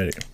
Alrighty.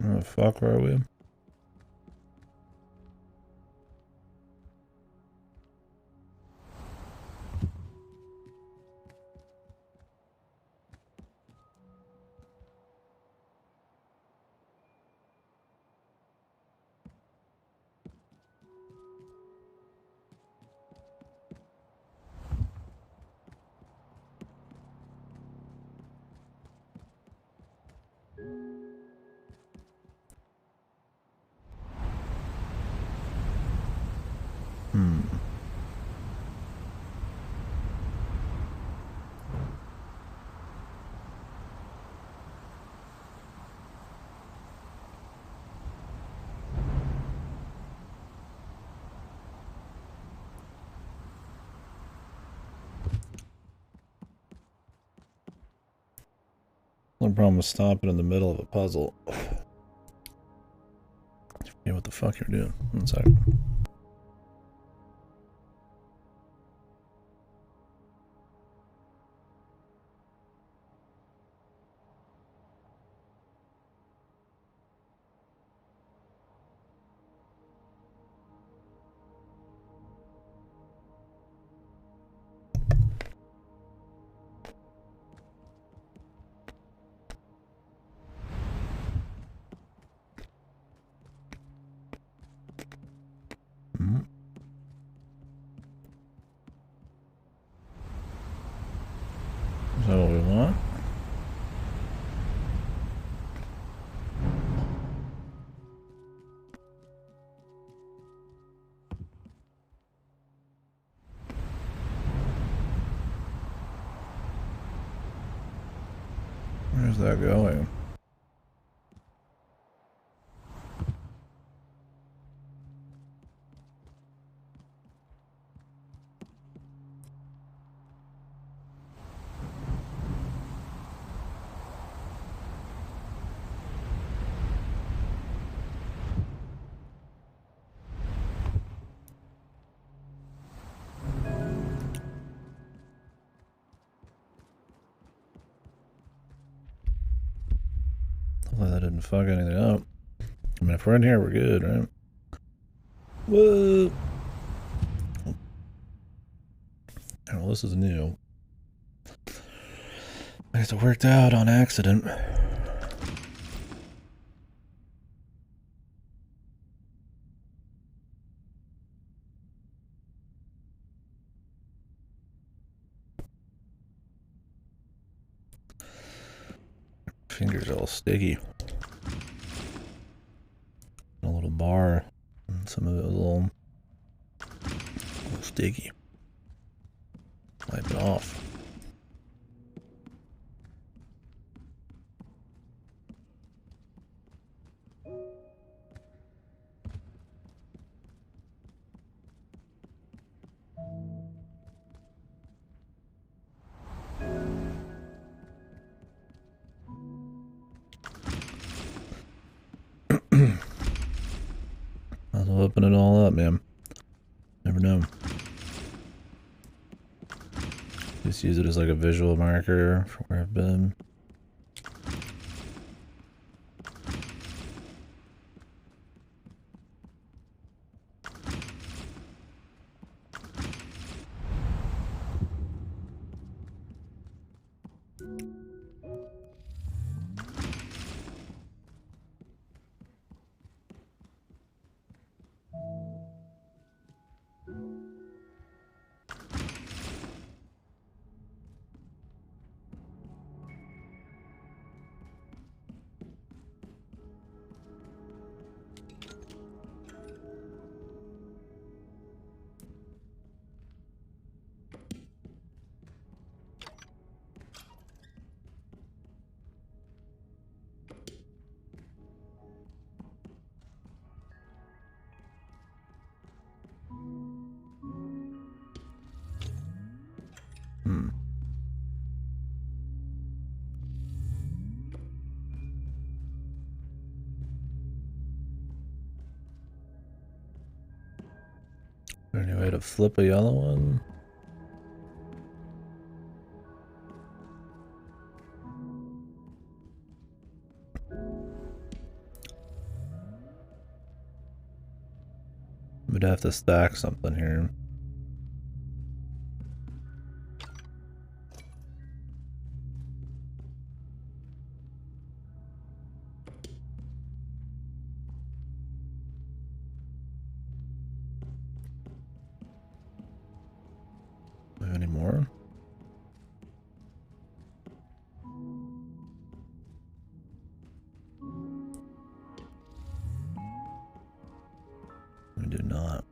Oh, fuck, where are we? No problem with stopping in the middle of a puzzle. Forget what the fuck you're doing. 1 second. Is that what we want? Where's that going? Hopefully that didn't fuck anything up. I mean, if we're in here, we're good, right? Whoa! Oh, well, this is new. I guess it worked out on accident. Fingers all sticky. A little bar, and some of it was a little sticky. Wipe it off. I'll open it all up, man. Never know. Just use it as like a visual marker for where I've been. there any way to flip a yellow one? We'd have to stack something here. Do we have any more? We do not.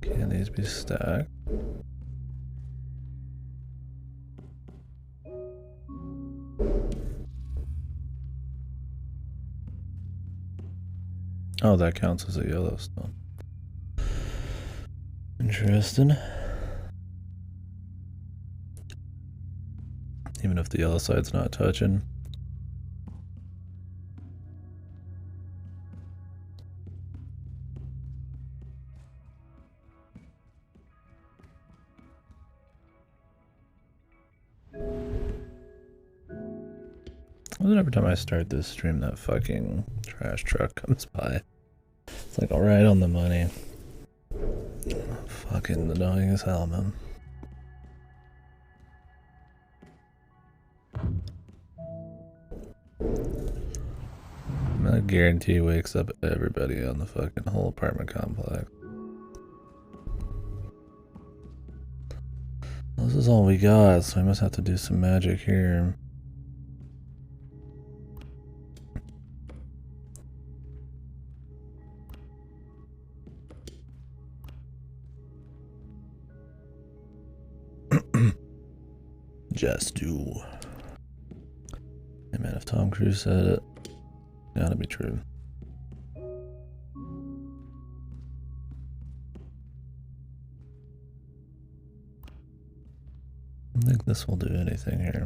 Can these be stacked? Oh, that counts as a Yellowstone. Interesting. Even if the yellow side's not touching. Every time I start this stream, that fucking trash truck comes by. It's like right on the money. Fucking annoying as hell, man. I guarantee he wakes up everybody on the fucking whole apartment complex. Well, this is all we got, so I must have to do some magic here. Just do. Hey man, if Tom Cruise said it, it's gotta be true. I think this will do anything here.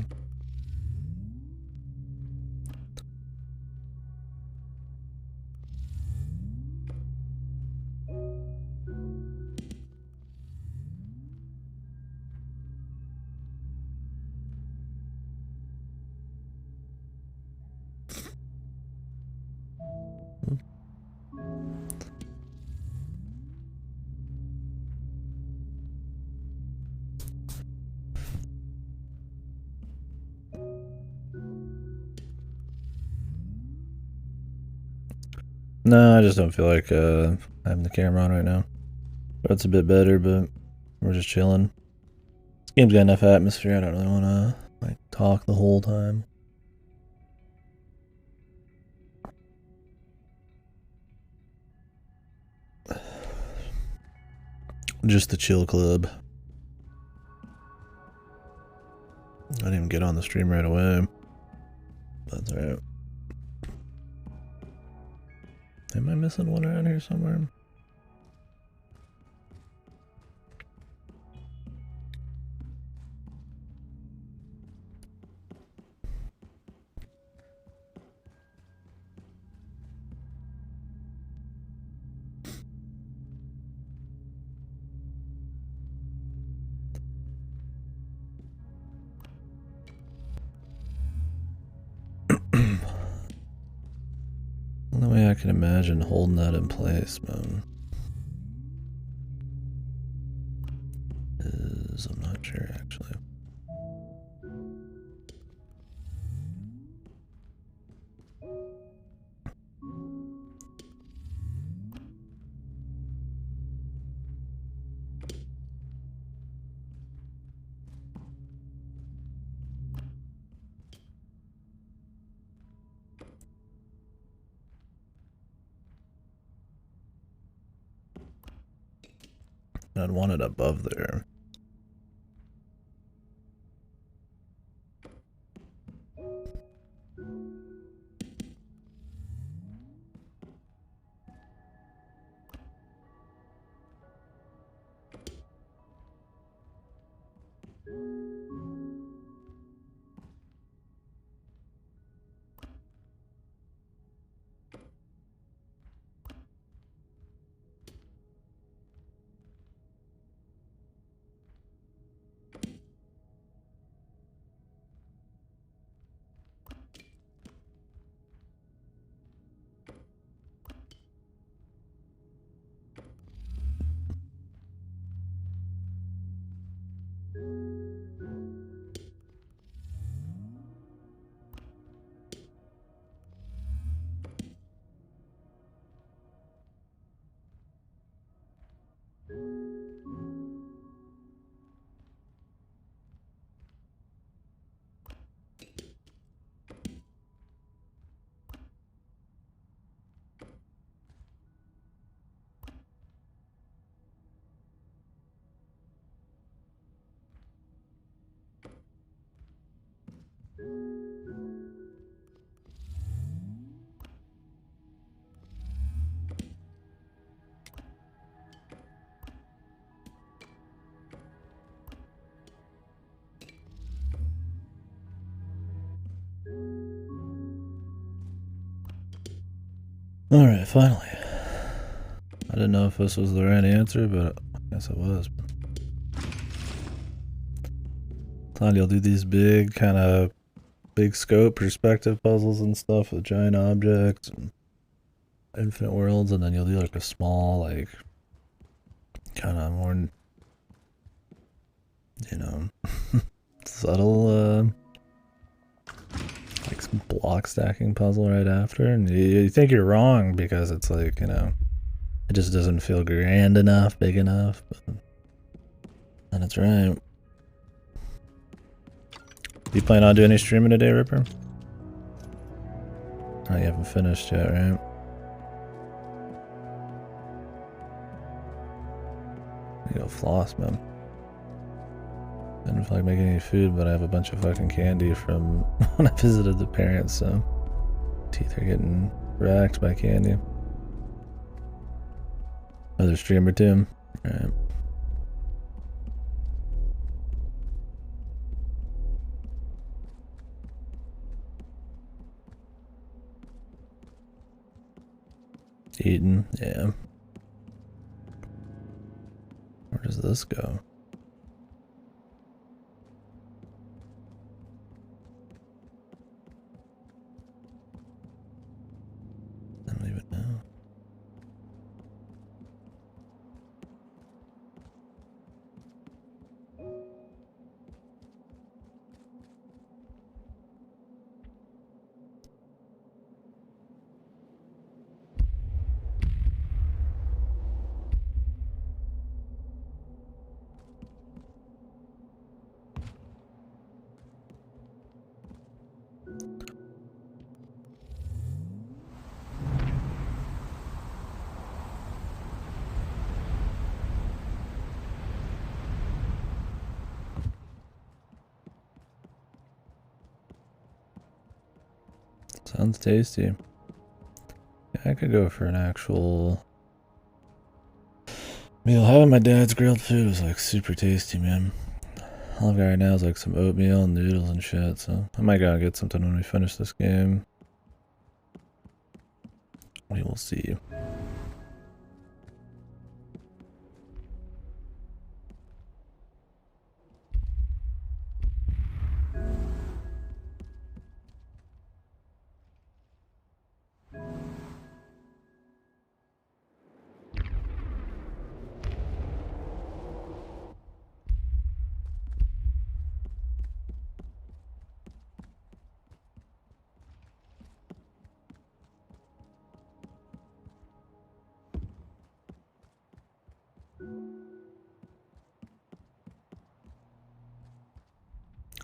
No, I just don't feel like having the camera on right now. That's a bit better, but we're just chilling. This game's got enough atmosphere. I don't really want to like talk the whole time. Just the chill club. I didn't even get on the stream right away. That's alright. Am I missing one around here somewhere? The way I can imagine holding that in place, man, is I'm not sure actually. I'd want it above there. Alright, finally. I didn't know if this was the right answer, but I guess it was. Thought you'll do these big, kind of big scope perspective puzzles and stuff with giant objects and infinite worlds, and then you'll do like a small, like, kind of more, you know, subtle, like some block stacking puzzle right after, and you think you're wrong because it's like, you know, it just doesn't feel grand enough, big enough, but then it's right. Do you plan on doing any streaming today, Ripper? Oh, you haven't finished yet, right? You go floss, man. Didn't feel like making any food, but I have a bunch of fucking candy from when I visited the parents, so teeth are getting racked by candy. Another streamer too. Alright. Eating, yeah. Where does this go? I don't even know. Sounds tasty. Yeah, I could go for an actual meal. Having my dad's grilled food is like super tasty, man. All I've got right now is like some oatmeal and noodles and shit, so I might go and get something when we finish this game. We will see.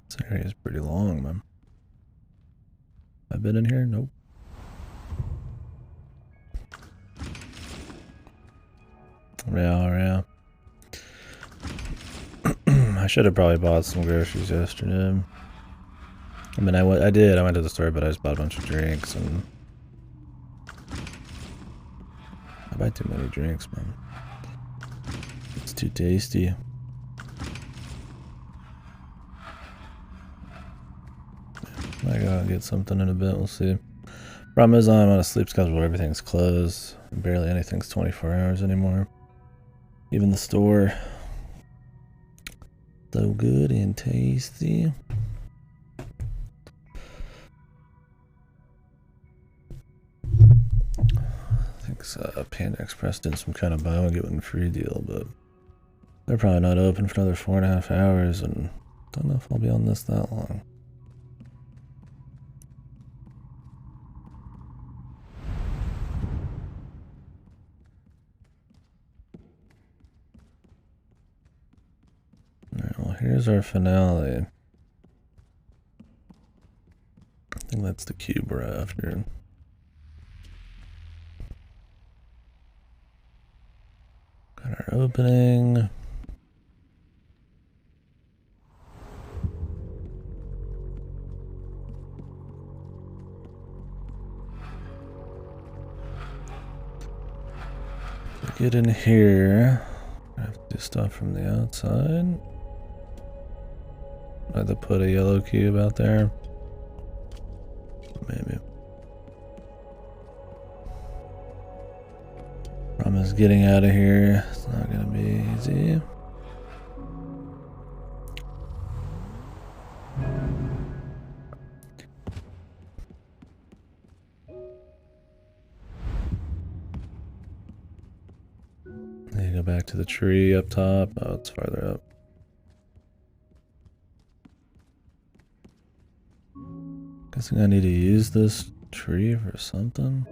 This area is pretty long, man. Have I been in here? Nope. Yeah. I should have probably bought some groceries yesterday. I mean, I did. I went to the store, but I just bought a bunch of drinks, and I buy too many drinks, man. It's too tasty. I gotta get something in a bit. We'll see. Problem is, I'm on a sleep schedule where everything's closed. Barely anything's 24 hours anymore. Even the store. So good and tasty. I think Panda Express did some kind of buy one get one free deal, but they're probably not open for another 4.5 hours, and don't know if I'll be on this that long. Alright, well, here's our finale. I think that's the cube we're after. Got our opening. To get in here, I have to do stuff from the outside. I have to put a yellow cube out there. Maybe. Problem is getting out of here. It's not gonna be easy. Then you go back to the tree up top. Oh, it's farther up. Guessing I need to use this tree for something.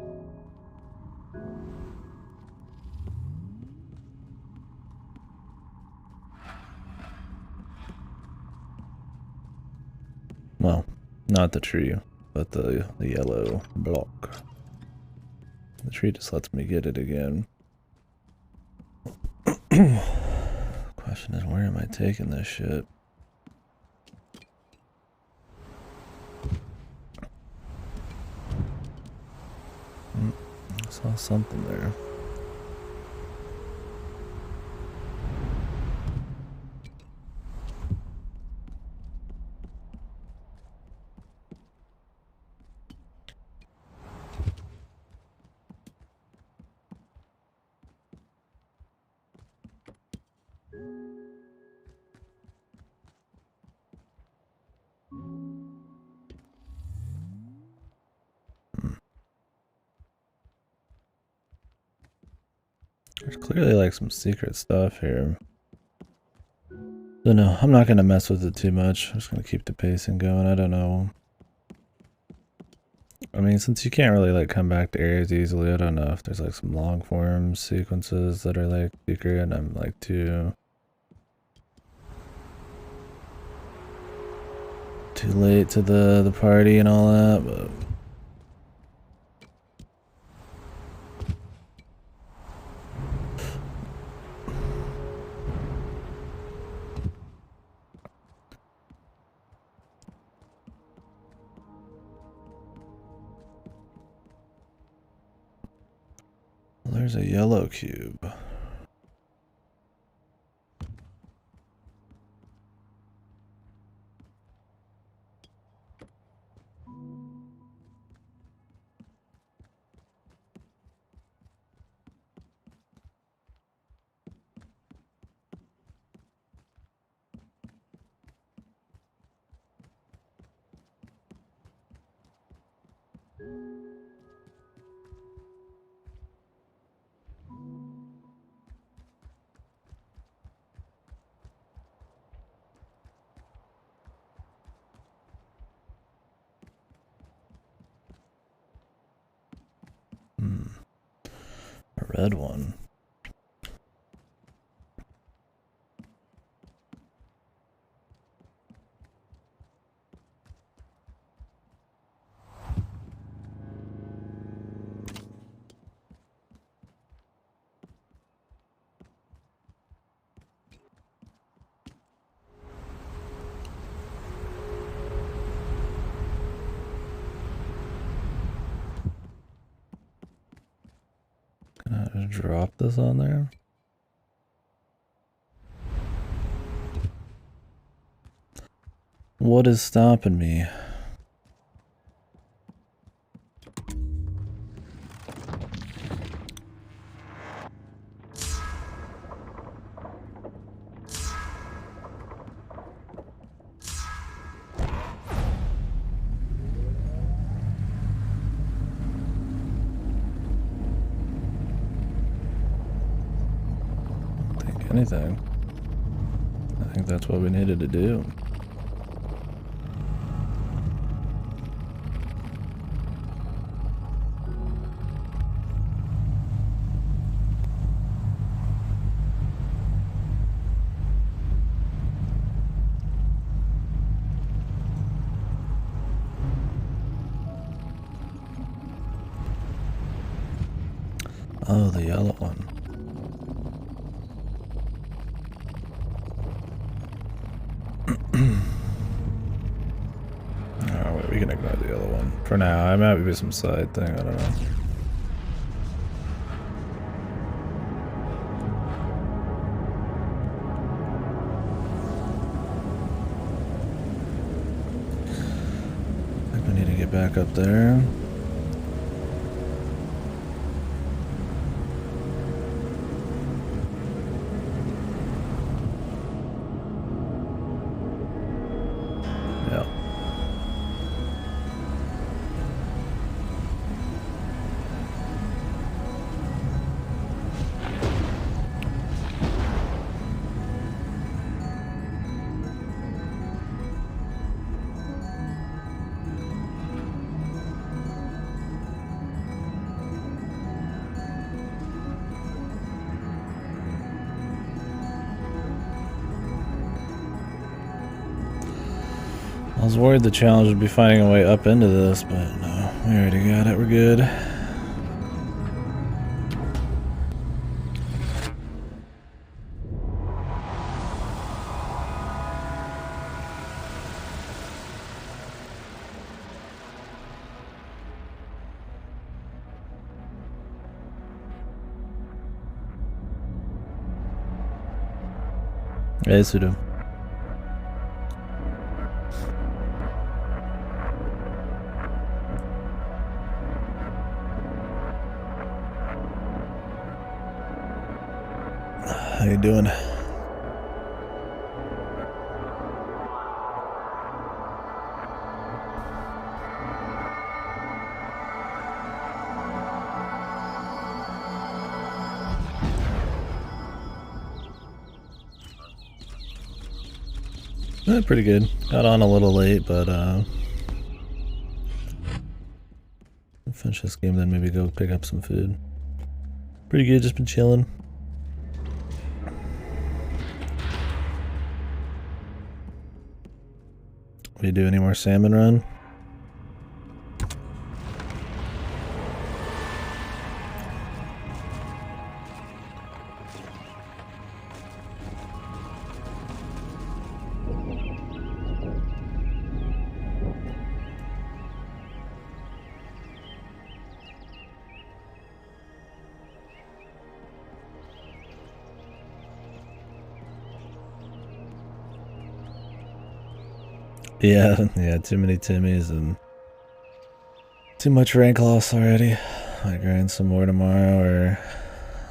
Well, not the tree, but the yellow block. The tree just lets me get it again. Question is, where am I taking this shit? I saw something there. There's clearly like some secret stuff here. So no, I'm not gonna mess with it too much. I'm just gonna keep the pacing going. I don't know. I mean, since you can't really like come back to areas easily, I don't know if there's like some long form sequences that are like secret and I'm like too late to the party and all that, but there's a yellow cube. A red one. gonna drop this on there. What is stopping me? Anything. I think that's what we needed to do. Oh, the yellow one. Oh, wait, we can ignore the other one. For now, I might be some side thing, I don't know. I think we need to get back up there. I was worried the challenge would be finding a way up into this, but no, we already got it, we're good. Hey, Sudo. How you doing? Pretty good. Got on a little late, but finish this game, then maybe go pick up some food. Pretty good, just been chilling. We do any more salmon run? Yeah, too many Timmies and too much rank loss already. I grind some more tomorrow or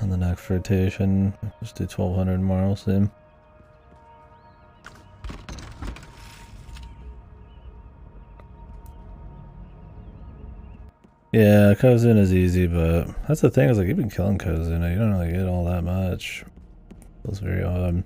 on the next rotation. Just do 1200 tomorrow, soon. Yeah, Kozuna is easy, but that's the thing, is like, you've been killing Kozuna, you don't really get all that much. Feels very odd.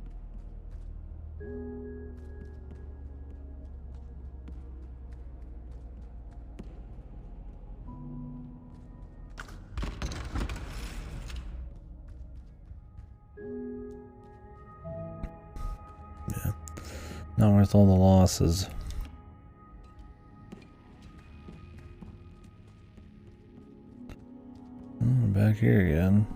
Yeah, not worth all the losses. We're back here again.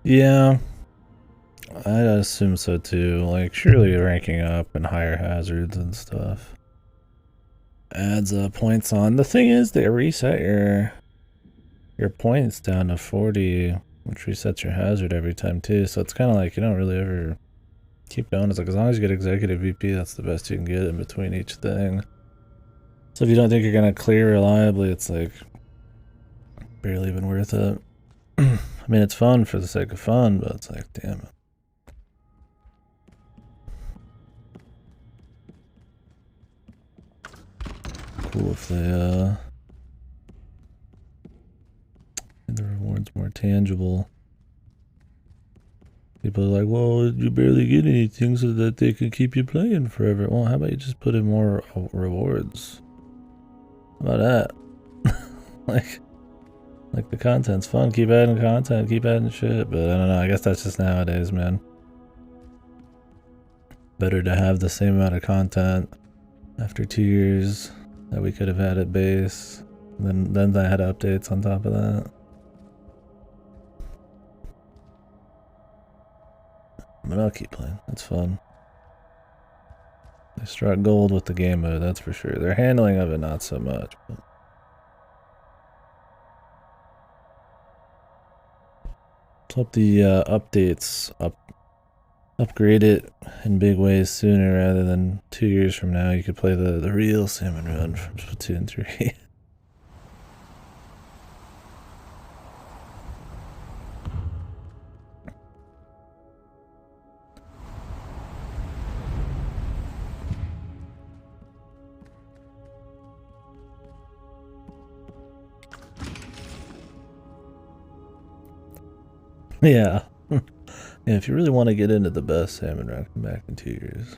Yeah, I assume so too. Like, surely ranking up and higher hazards and stuff adds points on. The thing is, they reset your points down to 40, which resets your hazard every time too. So it's kind of like you don't really ever keep going. It's like as long as you get executive VP, that's the best you can get in between each thing. So if you don't think you're gonna clear reliably, it's like barely even worth it. I mean, it's fun for the sake of fun, but it's like, damn it. Cool if they made the rewards more tangible. People are like, well, you barely get anything so that they can keep you playing forever. Well, how about you just put in more rewards? How about that? like the content's fun. Keep adding content, keep adding shit. But I don't know. I guess that's just nowadays, man. Better to have the same amount of content after 2 years that we could have had at base. Then I had updates on top of that. But I'll keep playing. It's fun. They struck gold with the game mode, that's for sure. Their handling of it, not so much. But let's hope the updates upgrade it in big ways sooner rather than 2 years from now. You could play the real Salmon Run from Splatoon 3. Yeah. Yeah, if you really want to get into the best Salmon Run, come back in 2 years.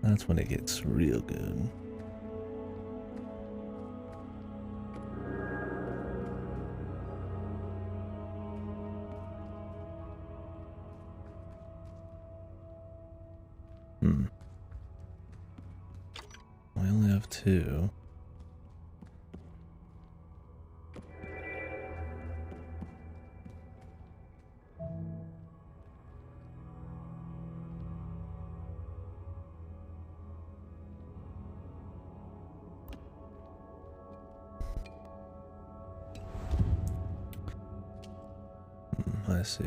That's when it gets real good. We only have 2. I see.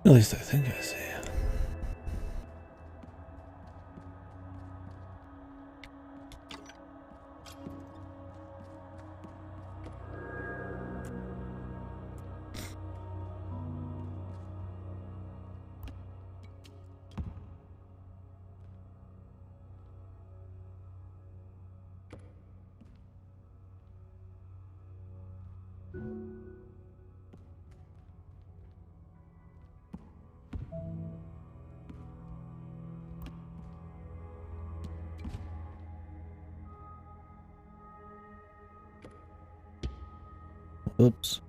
At least I think I see. Oops.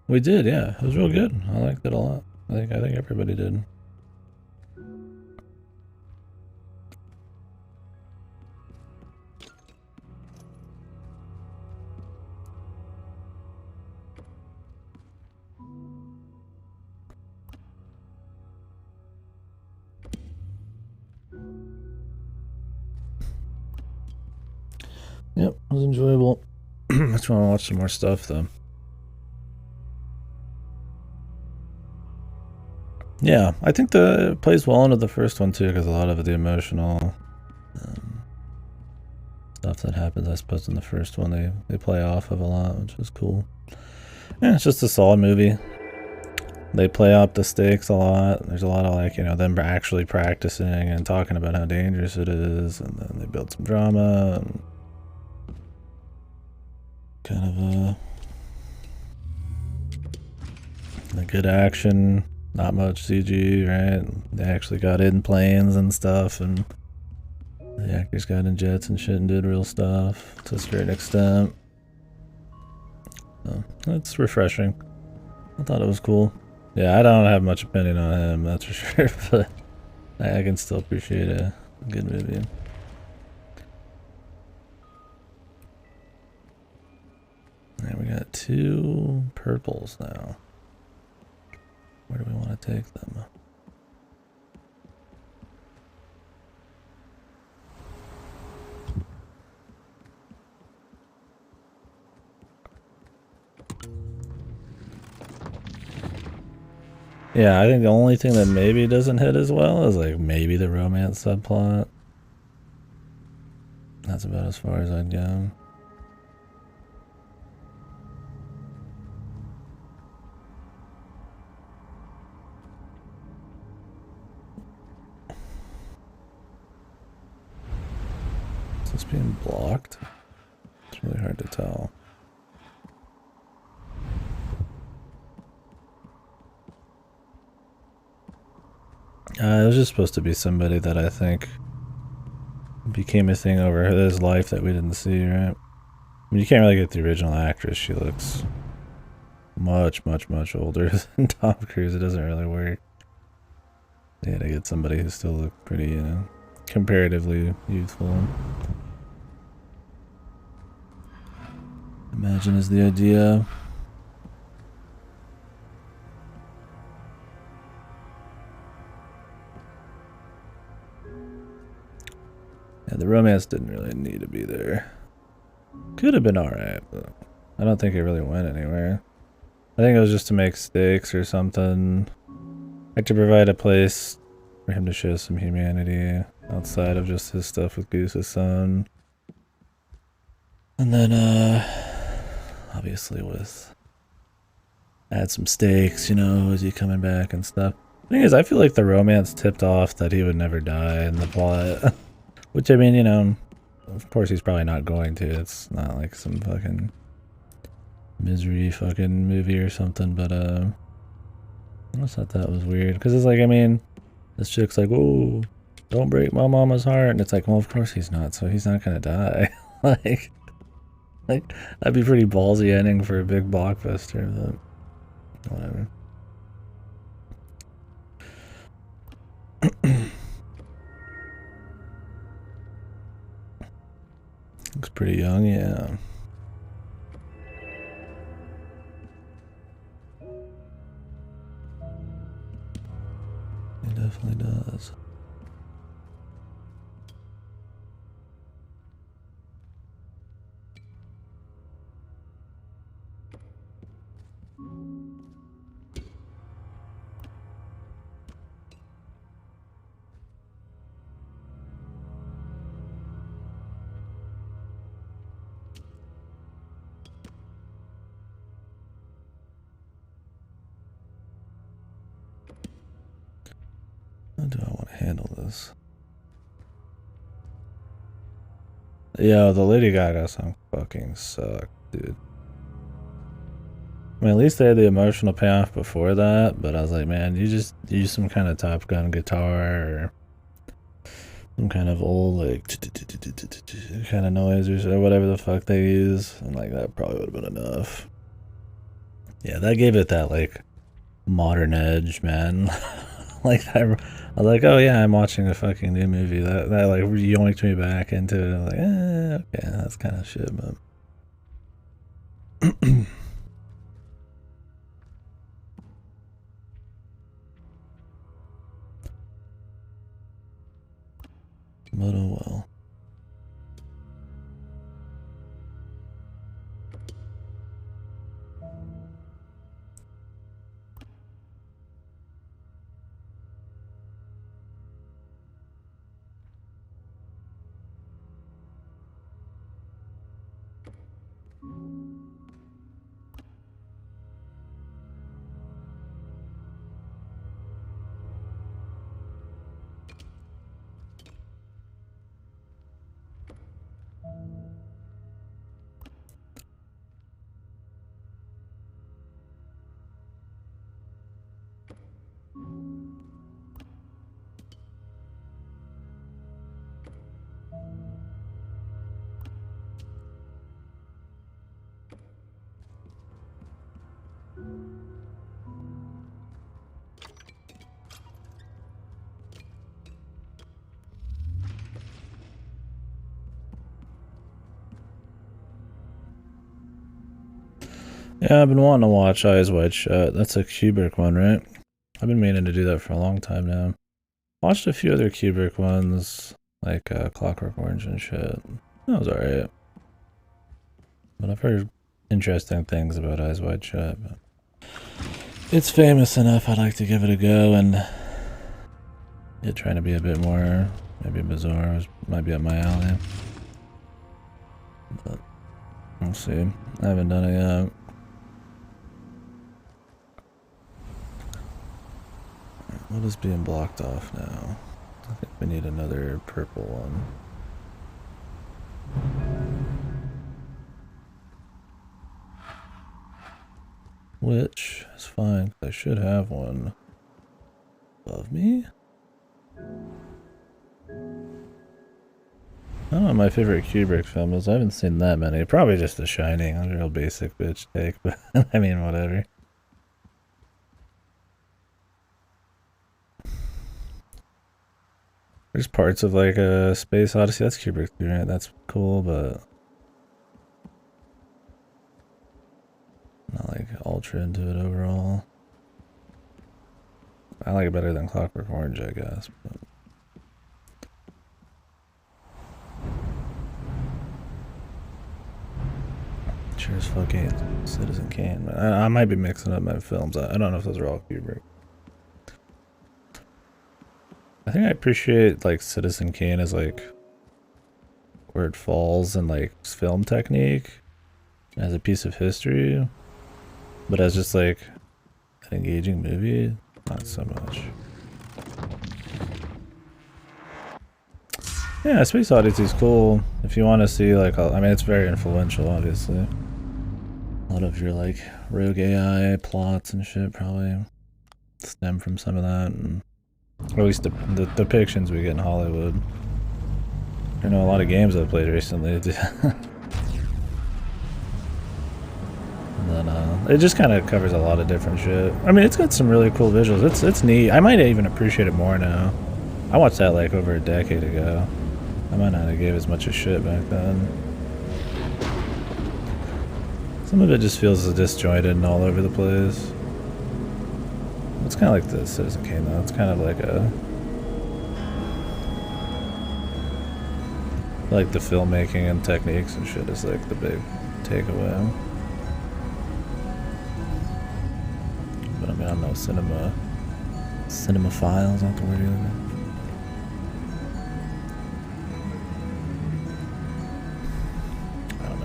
We did, yeah. It was real good. I liked it a lot. I think everybody did. Yep, it was enjoyable. I just want to watch some more stuff, though. Yeah, I think it plays well into the first one, too, because a lot of the emotional stuff that happens, I suppose, in the first one, they play off of a lot, which is cool. Yeah, it's just a solid movie. They play up the stakes a lot. There's a lot of, like, you know, them actually practicing and talking about how dangerous it is, and then they build some drama, and kind of a good action, not much CG, right? They actually got in planes and stuff, and the actors got in jets and shit and did real stuff to a certain extent. So it's refreshing. I thought it was cool. Yeah, I don't have much opinion on him, that's for sure, but I can still appreciate a good movie. And we got 2 purples now. Where do we want to take them? Yeah, I think the only thing that maybe doesn't hit as well is like maybe the romance subplot. That's about as far as I'd go. Is this being blocked? It's really hard to tell. It was just supposed to be somebody that I think became a thing over his life that we didn't see, right? I mean, you can't really get the original actress. She looks much older than Tom Cruise. It doesn't really work. They had to get somebody who still looked pretty, you know, comparatively youthful. Imagine is the idea. Yeah, the romance didn't really need to be there. Could have been alright, but I don't think it really went anywhere. I think it was just to make stakes or something. Like to provide a place for him to show some humanity outside of just his stuff with Goose's son. And then, obviously with add some stakes, you know, is he coming back and stuff. The thing is, I feel like the romance tipped off that he would never die in the plot. Which, I mean, you know, of course he's probably not going to. It's not like some fucking misery fucking movie or something, but, I just thought that was weird. Because it's like, I mean, this chick's like, oh, don't break my mama's heart. And it's like, well, of course he's not, so he's not gonna die. like, that'd be pretty ballsy ending for a big blockbuster, but whatever. Looks pretty young, yeah. It definitely does. How do I want to handle this? Yo, the Lady Gaga song fucking sucked, dude. I mean, at least they had the emotional payoff before that, but I was like, man, you just use some kind of Top Gun guitar or some kind of old, like, kind of noise or whatever the fuck they use, and like, that probably would have been enough. Yeah, that gave it that, like, modern edge, man. like, I was like, oh yeah, I'm watching a fucking new movie. That like, yoinked me back into it. Like, okay, that's kind of shit, but. But oh well. Yeah, I've been wanting to watch Eyes Wide Shut. That's a Kubrick one, right? I've been meaning to do that for a long time now. Watched a few other Kubrick ones, like Clockwork Orange and shit. That was alright. But I've heard interesting things about Eyes Wide Shut. But it's famous enough, I'd like to give it a go, and it trying to be a bit more, maybe bizarre, might be up my alley. But we'll see. I haven't done it yet. What is being blocked off now? I think we need another purple one. Which is fine, I should have one above me. I don't know what my favorite Kubrick film is. I haven't seen that many. Probably just The Shining. A real basic bitch take, but I mean, whatever. There's parts of like a Space Odyssey. That's Kubrick too, right? That's cool, but not like ultra into it overall. I like it better than Clockwork Orange, I guess. But sure as fuck ain't Citizen Kane. I might be mixing up my films. I don't know if those are all Kubrick. I think I appreciate like Citizen Kane as like where it falls in like film technique as a piece of history, but as just like an engaging movie, not so much. Yeah, Space Odyssey is cool if you want to see like, I mean, it's very influential, obviously. A lot of your like rogue AI plots and shit probably stem from some of that, and or at least the depictions we get in Hollywood. I know a lot of games I've played recently. And then it just kind of covers a lot of different shit. I mean, it's got some really cool visuals. It's neat. I might even appreciate it more now. I watched that like over a decade ago. I might not have gave as much a shit back then. Some of it just feels disjointed and all over the place. It's kind of like the Citizen Kane though. It's kind of like like the filmmaking and techniques and shit is like the big takeaway. But I mean, I'm no cinemaphile, is that the word you're looking for? I don't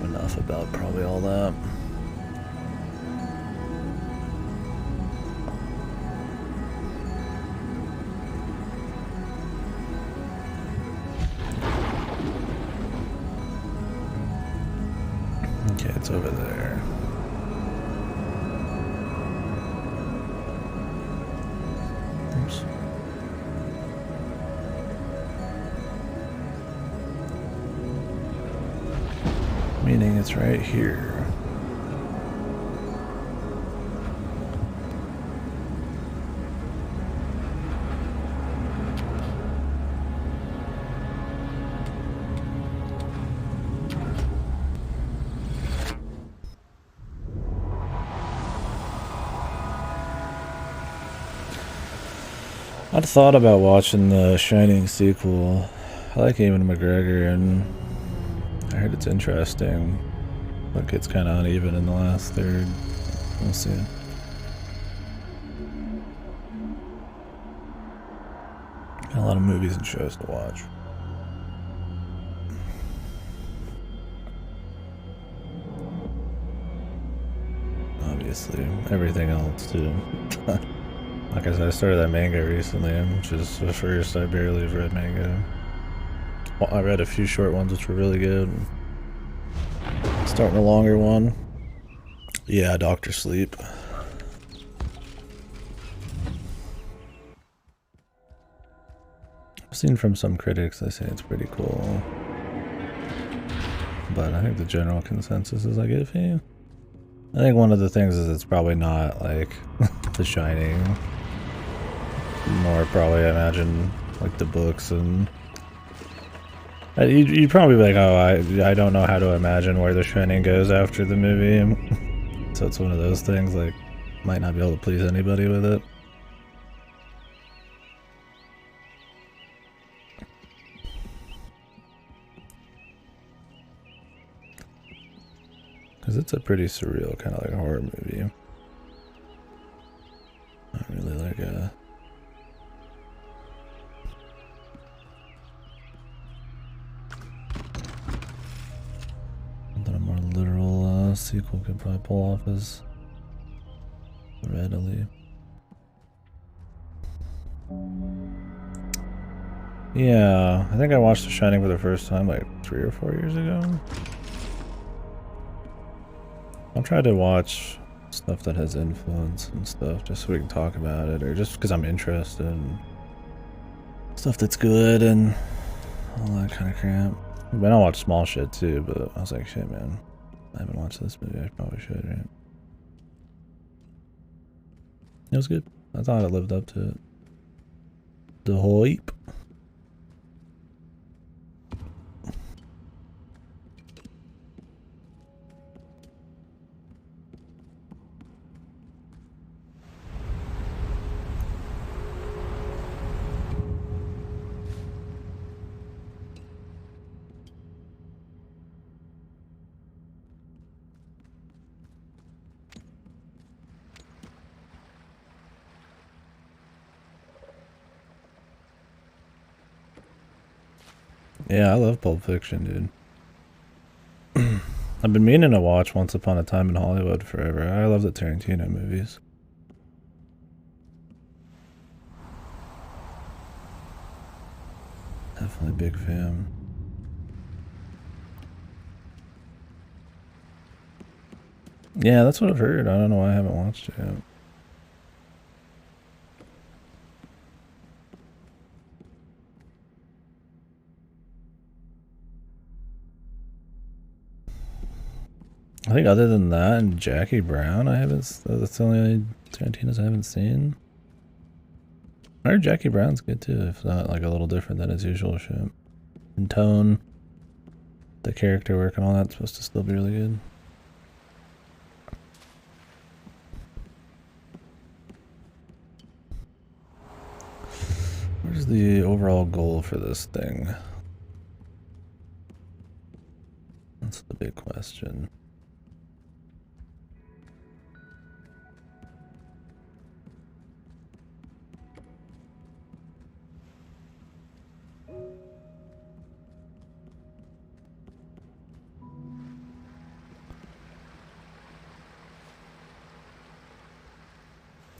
know enough about probably all that. Okay, it's over there. Oops. Meaning it's right here. I'd thought about watching the Shining sequel. I like Ewan McGregor, and I heard it's interesting, but it's kind of uneven in the last third. We'll see. Got a lot of movies and shows to watch. Obviously, everything else too. Like I said, I started that manga recently, which is the first I barely have read manga. Well, I read a few short ones which were really good. Starting a longer one. Yeah, Dr. Sleep. I've seen from some critics they say it's pretty cool. But I think the general consensus is like iffy. I think one of the things is it's probably not like The Shining. More probably, I imagine, like the books, and You'd probably be like, oh, I don't know how to imagine where The Shining goes after the movie. So it's one of those things, like, might not be able to please anybody with it. Because it's a pretty surreal kind of like horror movie. Not really like a... Something a more literal sequel could probably pull off as readily. Yeah, I think I watched The Shining for the first time like 3 or 4 years ago. I'll try to watch stuff that has influence and stuff just so we can talk about it, or just because I'm interested in stuff that's good and all that kind of crap. I mean, I watch small shit too, but I was like, shit, man, I haven't watched this movie. I probably should, right? It was good. I thought it lived up to it. The hype. Yeah, I love Pulp Fiction, dude. I've been meaning to watch Once Upon a Time in Hollywood forever. I love the Tarantino movies. Definitely big fan. Yeah, that's what I've heard. I don't know why I haven't watched it yet. I think other than that and Jackie Brown, that's the only Tarantinos I haven't seen. I heard Jackie Brown's good too, if not like a little different than his usual shit. In tone, the character work and all that's supposed to still be really good. Where's the overall goal for this thing? That's the big question.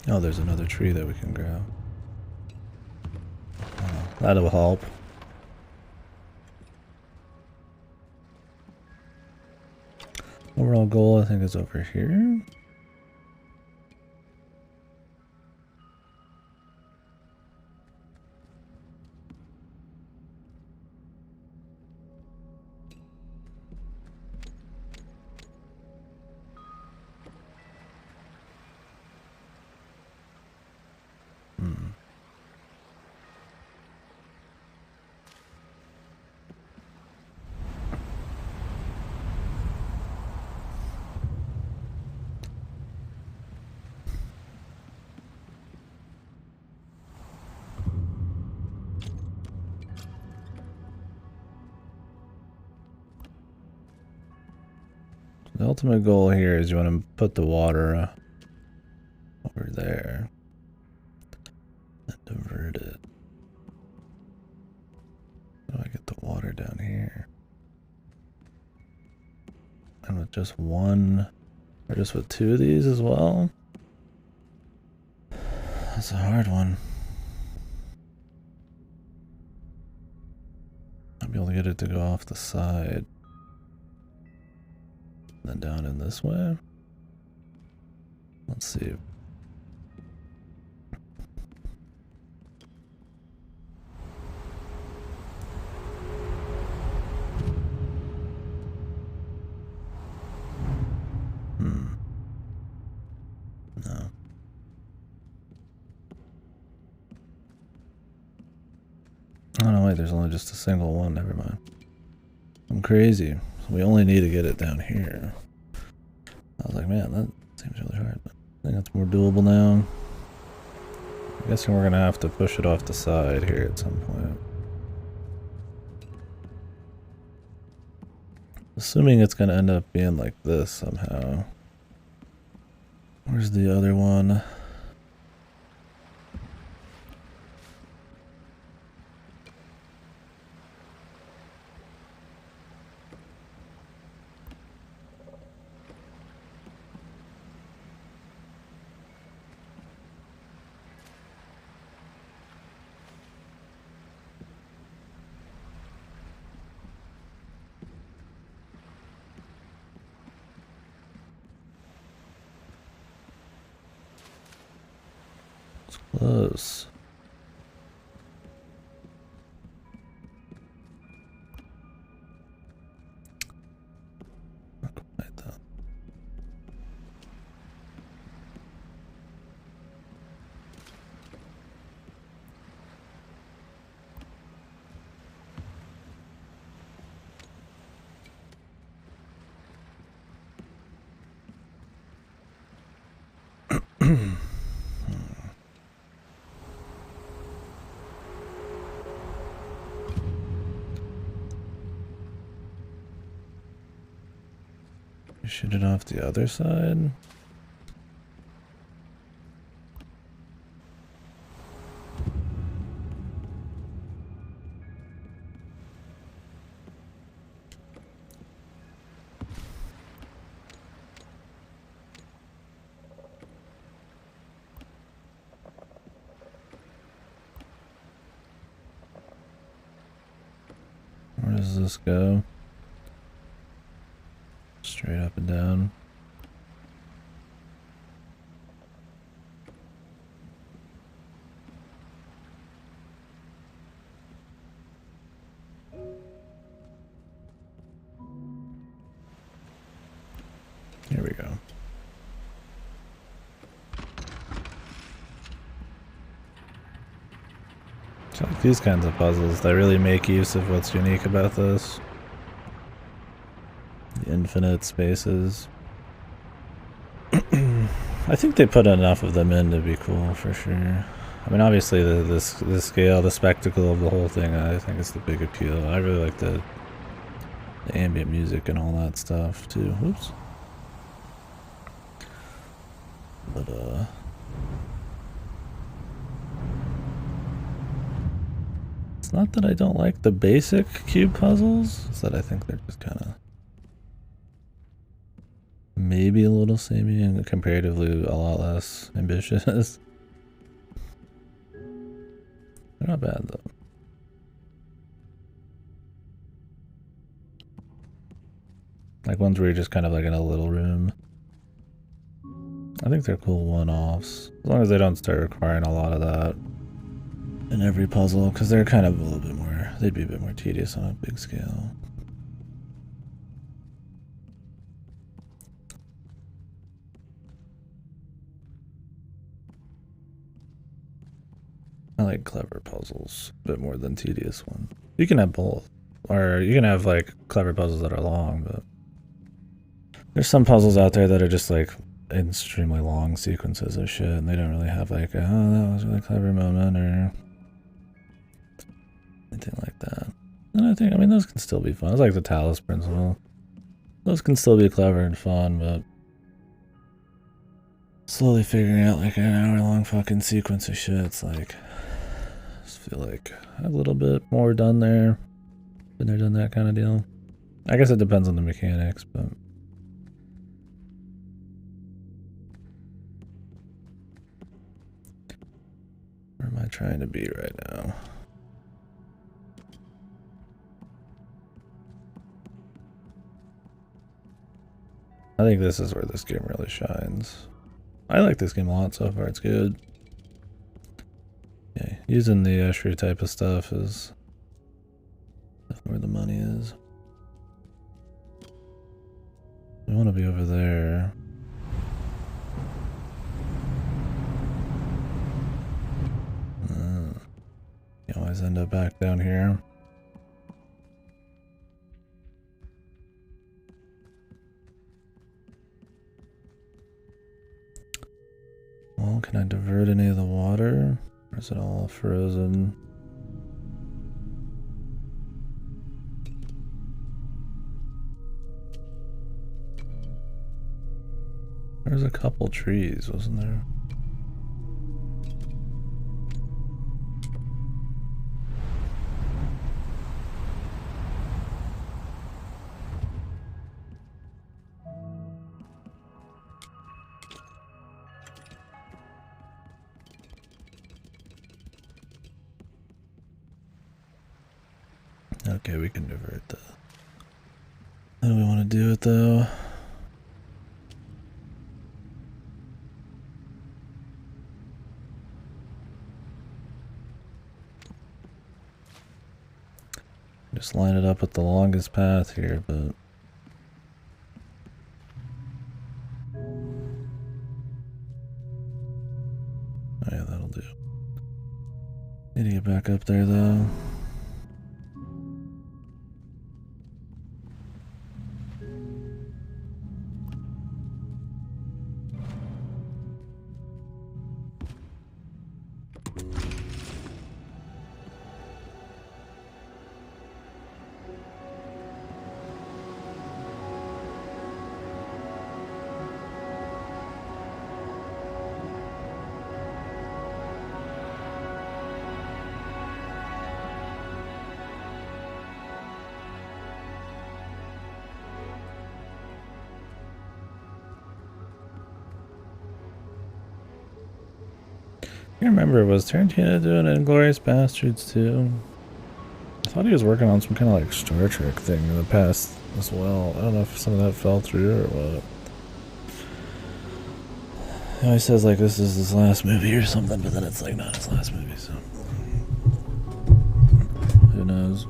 Oh, there's another tree that we can grab. Oh, that'll help. Overall goal, I think, is over here. The ultimate goal here is you want to put the water over there and divert it. How do I get the water down here? And with just one, or just with 2 of these as well? That's a hard one. I'll be able to get it to go off the side. Then down in this way. Let's see. No. Oh no, wait, there's only just a single one, never mind. I'm crazy. So we only need to get it down here. I was like, man, that seems really hard. But I think that's more doable now. I'm guessing we're gonna have to push it off the side here at some point. Assuming it's gonna end up being like this somehow. Where's the other one? Close. Not quite though. Shoot it off the other side. Where does this go? Straight up and down. Here we go. So like these kinds of puzzles, they really make use of what's unique about this. The infinite spaces. I think they put enough of them in to be cool for sure. I mean, obviously the scale, the spectacle of the whole thing, I think is the big appeal. I really like the ambient music and all that stuff too. Whoops. But it's not that I don't like the basic cube puzzles, it's that I think they're just kind of maybe a little samey and comparatively a lot less ambitious. They're not bad though. Like ones where you're just kind of like in a little room. I think they're cool one-offs, as long as they don't start requiring a lot of that in every puzzle, because they're kind of a little bit more, they'd be a bit more tedious on a big scale. I like clever puzzles a bit more than tedious ones. You can have both, or you can have like clever puzzles that are long, but there's some puzzles out there that are just like extremely long sequences of shit, and they don't really have like a, oh, that was a really clever moment or anything like that. And I think, I mean, those can still be fun. It's like the Talus principle. Those can still be clever and fun, but slowly figuring out like an hour-long fucking sequence of shit, it's like, I just feel like a little bit more done there. Been there, done that kind of deal. I guess it depends on the mechanics, but where am I trying to be right now? I think this is where this game really shines. I like this game a lot so far, it's good. Yeah, using the Escher type of stuff is where the money is. We want to be over there. You always end up back down here. Can I divert any of the water? Or is it all frozen? There's a couple trees, wasn't there? Okay, we can divert that. How do we want to do it though? Just line it up with the longest path here, but oh yeah, that'll do. Need to get back up there though. I remember, was Tarantino doing Inglourious Bastards too? I thought he was working on some kind of like Star Trek thing in the past as well. I don't know if some of that fell through or what. He always says like this is his last movie or something, but then it's like not his last movie, so who knows?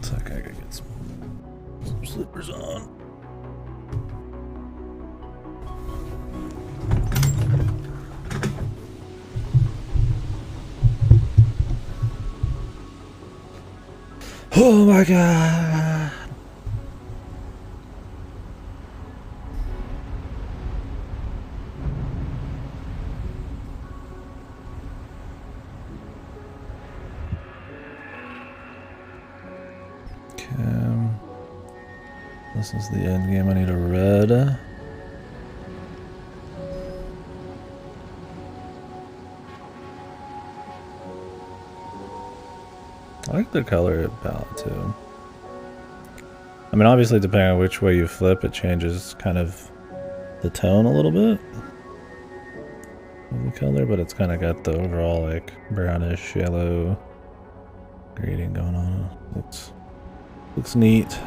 It's like I gotta get some slippers on. Oh my god! Okay. This is the end game. I need a red. I like the color palette too. I mean, obviously, depending on which way you flip, it changes kind of the tone a little bit of the color, but it's kind of got the overall like brownish yellow grading going on. Looks neat.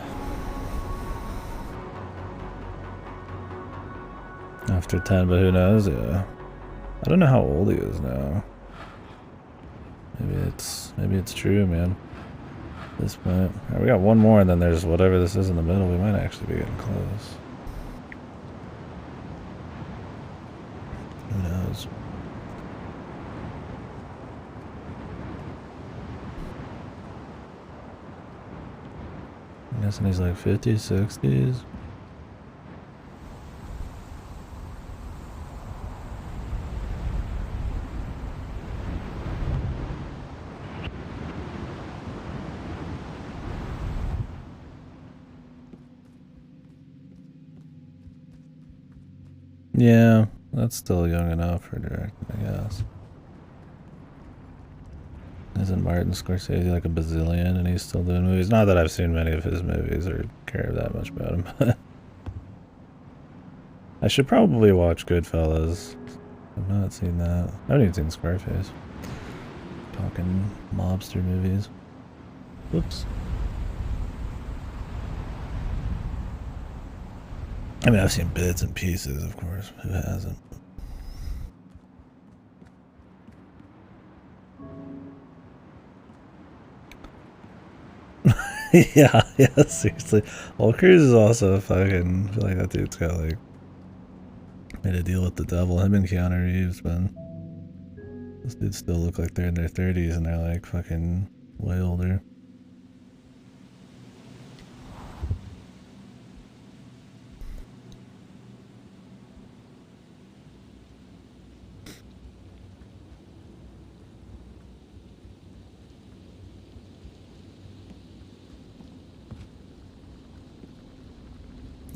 After 10, but who knows? Yeah, I don't know how old he is now. Maybe it's true, man. At this point, right, we got one more, and then there's whatever this is in the middle. We might actually be getting close. Who knows? I'm guessing he's like 50s, 60s. Yeah, that's still young enough for directing, I guess. Isn't Martin Scorsese like a bazillion and he's still doing movies? Not that I've seen many of his movies or care that much about him, but I should probably watch Goodfellas. I've not seen that. I haven't even seen Scarface. Talking mobster movies. Whoops. I mean, I've seen bits and pieces, of course. Who hasn't? yeah, seriously. Well, Cruz is also a fucking... I feel like that dude's got, like... made a deal with the devil. Him and Keanu Reeves, man. Those dudes still look like they're in their 30s and they're, like, fucking way older.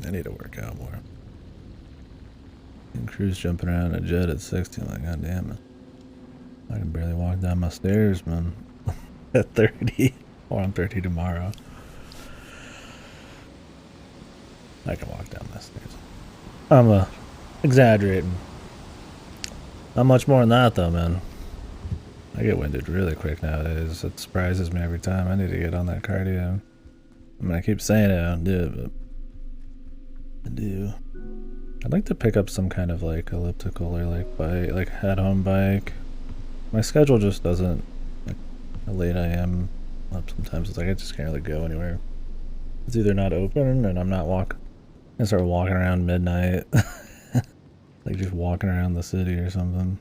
I need to work out more. And Crew's jumping around a jet at 60. I'm like, god damn it. I can barely walk down my stairs, man. At 30. Or I'm 30 tomorrow. I can walk down my stairs. I'm exaggerating. Not much more than that, though, man. I get winded really quick nowadays. It surprises me every time. I need to get on that cardio. I mean, I keep saying it, I don't do it, but I do. I'd like to pick up some kind of like elliptical or like bike, like at-home bike. My schedule just doesn't, like how late I am up sometimes. It's like I just can't really go anywhere. It's either not open and I'm not walking. I start walking around midnight. Like just walking around the city or something.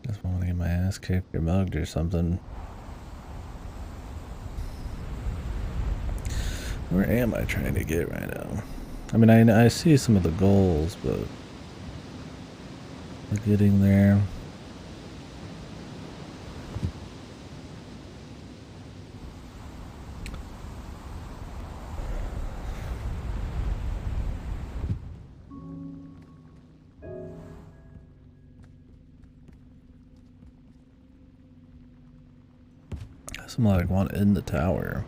Just want to get my ass kicked or mugged or something. Where am I trying to get right now? I mean, I see some of the goals, but getting there. Some like one in the tower.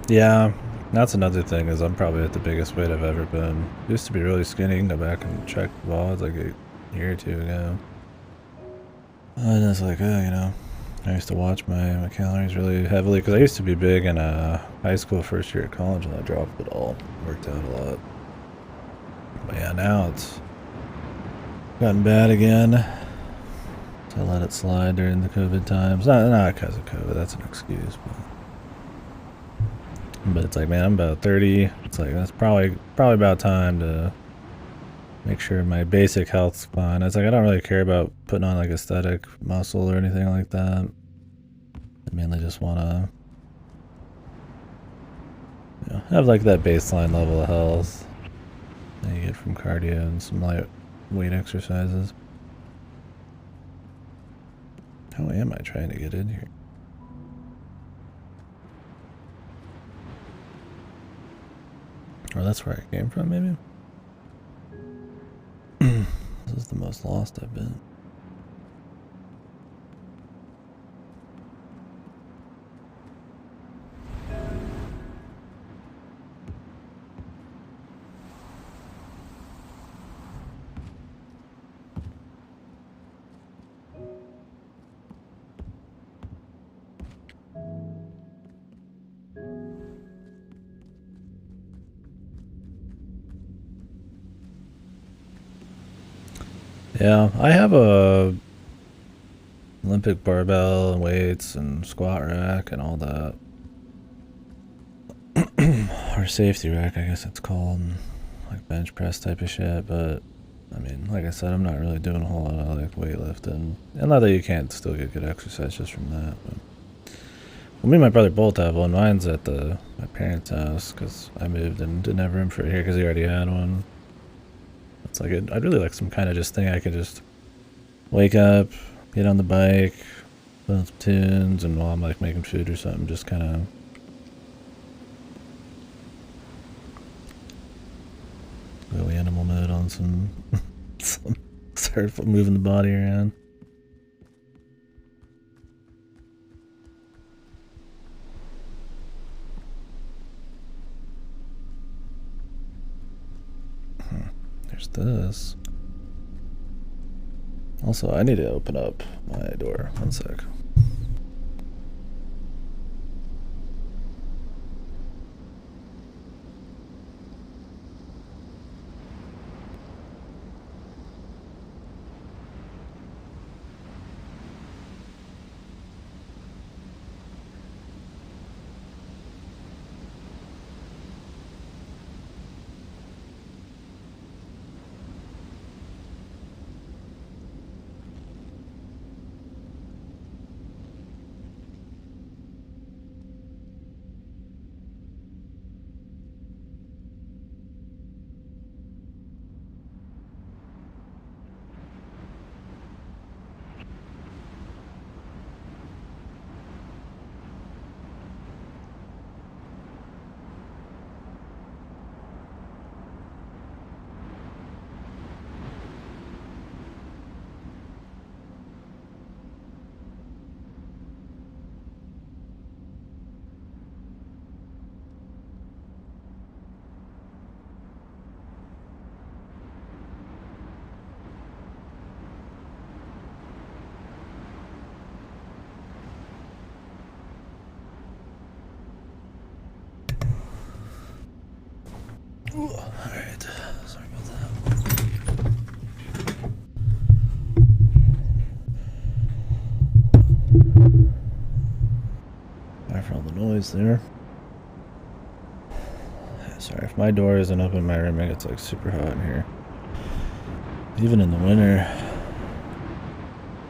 Yeah, that's another thing is I'm probably at the biggest weight I've ever been. Used to be really skinny. Go back and check the VODs like a year or two ago. And it's like, oh, you know, I used to watch my calories really heavily because I used to be big in high school, first year at college, and I dropped it all. Worked out a lot. But yeah, now it's gotten bad again. So I let it slide during the COVID times. Not because of COVID, that's an excuse. But it's like, man, I'm about 30. It's like, that's probably about time to make sure my basic health's fine. It's like, I don't really care about putting on like aesthetic muscle or anything like that. I mainly just want to, you know, have like that baseline level of health that you get from cardio and some light weight exercises. How am I trying to get in here? Or that's where I came from, maybe? This is the most lost I've been. Yeah, I have a Olympic barbell and weights and squat rack and all that. Or safety rack, I guess it's called. Like bench press type of shit, but I mean, like I said, I'm not really doing a whole lot of like weightlifting. And not that you can't still get good exercise just from that, but well, me and my brother both have one. Mine's at my parents' house because I moved and didn't have room for it here because he already had one. It's like I'd really like some kind of just thing I could just wake up, get on the bike, put on some tunes, and while I'm like making food or something, just kind of go animal mode on some start moving the body around. There's this. Also, I need to open up my door. One sec. Alright, sorry about that. Sorry for all the noise there. Sorry, if my door isn't open in my room, it gets like super hot in here. Even in the winter.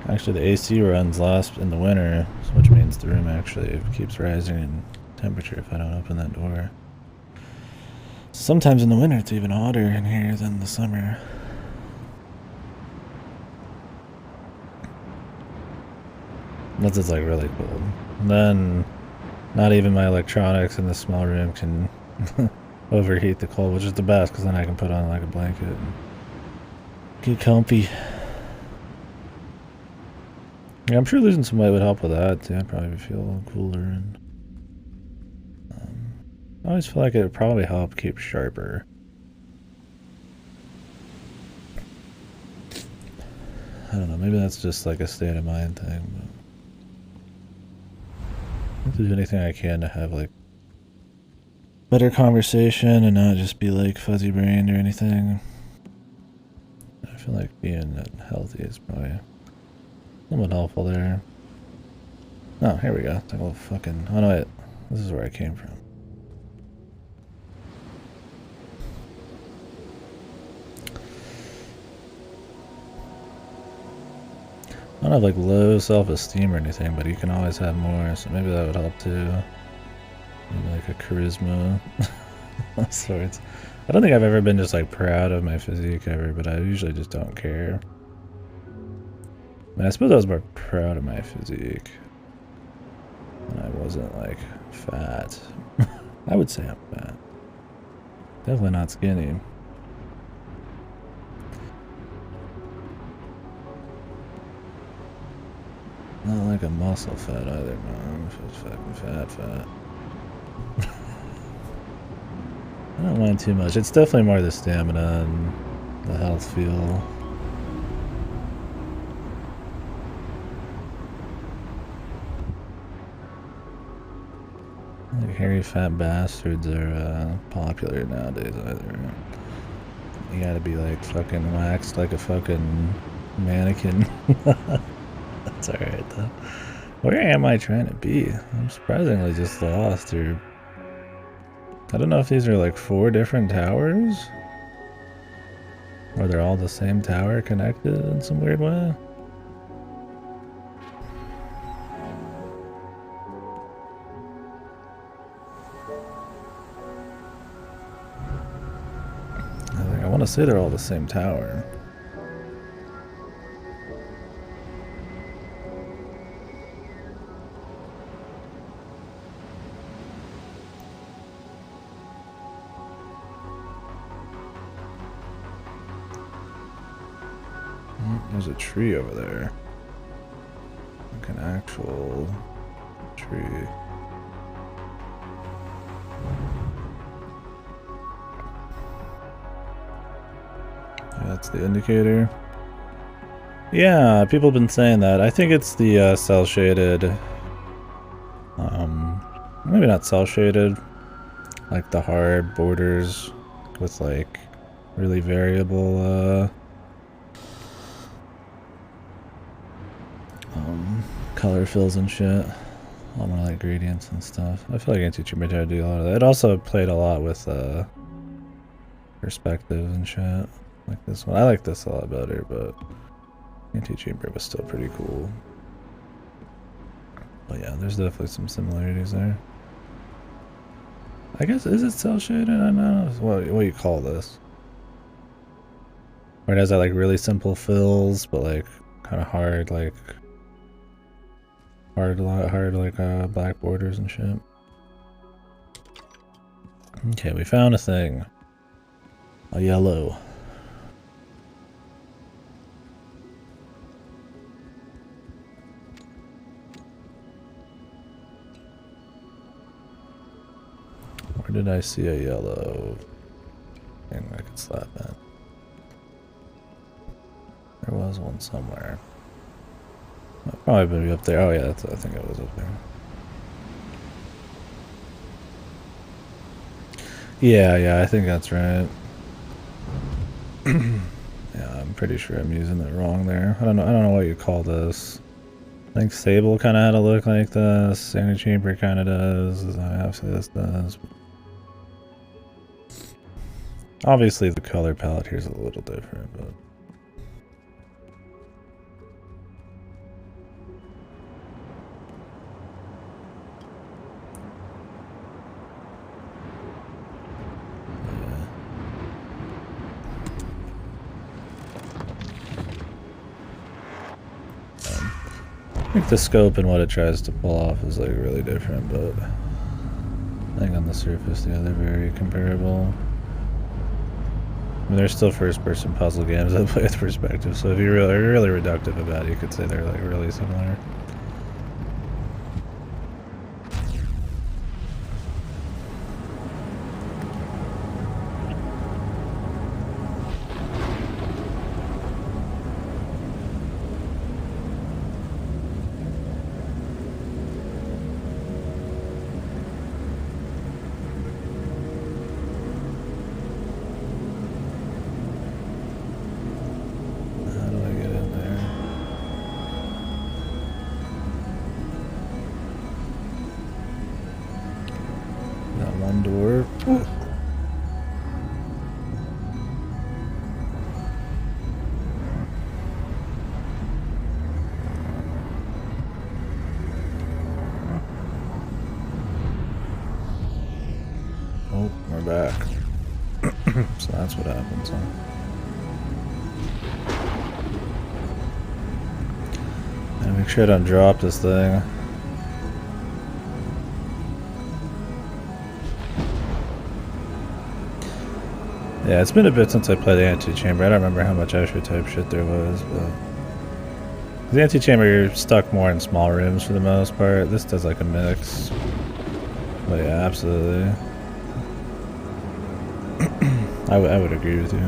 Actually, the AC runs last in the winter, which means the room actually keeps rising in temperature if I don't open that door. Sometimes in the winter it's even hotter in here than the summer. Unless it's like really cold. And then not even my electronics in this small room can overheat the cold, which is the best because then I can put on like a blanket and get comfy. Yeah, I'm sure losing some weight would help with that too. I'd probably feel a little cooler, and I always feel like it would probably help keep sharper. I don't know, maybe that's just like a state of mind thing, but I'll do anything I can to have like better conversation and not just be like fuzzy brained or anything. I feel like being healthy is probably somewhat helpful there. Oh, here we go. It's like a little fucking... Oh no, wait. This is where I came from. I don't have like low self-esteem or anything, but you can always have more, so maybe that would help too. Maybe like a charisma of sorts. I don't think I've ever been just like proud of my physique ever, but I usually just don't care. I mean, I suppose I was more proud of my physique when I wasn't like fat. I would say I'm fat. Definitely not skinny. Not like a muscle fat either, man. If it's fucking fat. I don't mind too much. It's definitely more the stamina and the health feel. Like hairy fat bastards are popular nowadays either. You gotta be like fucking waxed like a fucking mannequin. That's alright though. Where am I trying to be? I'm surprisingly just lost here. I don't know if these are like 4 different towers, or they're all the same tower connected in some weird way. I want to say they're all the same tower. There's a tree over there. Like an actual tree. Yeah, that's the indicator. Yeah, people have been saying that. I think it's the cell shaded. Maybe not cell shaded. Like the hard borders with like really variable color fills and shit. A lot more like gradients and stuff. I feel like Anti-Chamber tried to do a lot of that. It also played a lot with perspective and shit. Like this one. I like this a lot better, but Anti-Chamber was still pretty cool. But yeah, there's definitely some similarities there. I guess, is it cell shaded? I don't know what do you call this? Or it has that like really simple fills, but like kind of hard, like hard like black borders and shit. Okay, we found a thing. A yellow. Where did I see a yellow thing I could slap at? There was one somewhere. Probably be up there. Oh yeah, I think it was up there. Yeah, I think that's right. Yeah, I'm pretty sure I'm using it wrong there. I don't know what you call this. I think Sable kind of had a look like this. Antichamber kind of does. Obviously this does. Obviously the color palette here is a little different, but... I think the scope and what it tries to pull off is like really different, but I think on the surface, yeah, they're very comparable. I mean, they're still first-person puzzle games that play with perspective, so if you're really reductive about it, you could say they're like really similar. Door. Ooh. Oh, we're back. So that's what happens, huh? And make sure I don't drop this thing. Yeah, it's been a bit since I played the Antichamber. I don't remember how much extra type shit there was, but... The Antichamber, you're stuck more in small rooms for the most part. This does like a mix. But yeah, absolutely. I would agree with you.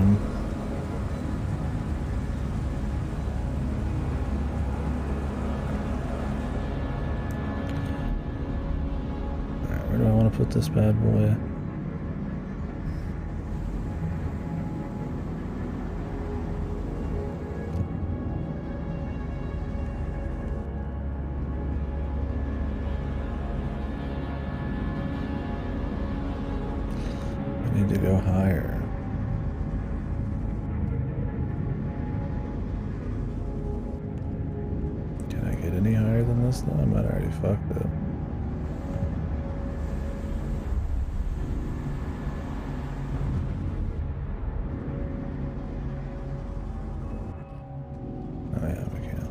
Alright, where do I want to put this bad boy? To go higher. Can I get any higher than this though? I might already fucked it. Oh yeah, we can.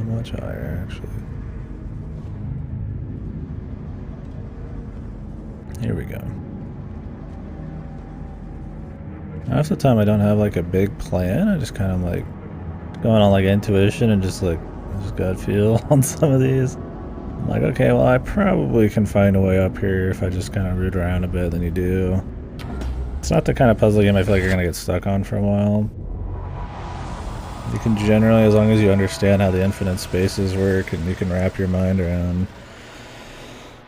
Much higher, actually. Here we go. Half the time I don't have like a big plan. I just kind of like going on like intuition and just like just gut feel on some of these. I'm like, okay, well I probably can find a way up here if I just kind of root around a bit. Then you do. It's not the kind of puzzle game I feel like you're gonna get stuck on for a while. You can generally, as long as you understand how the infinite spaces work and you can wrap your mind around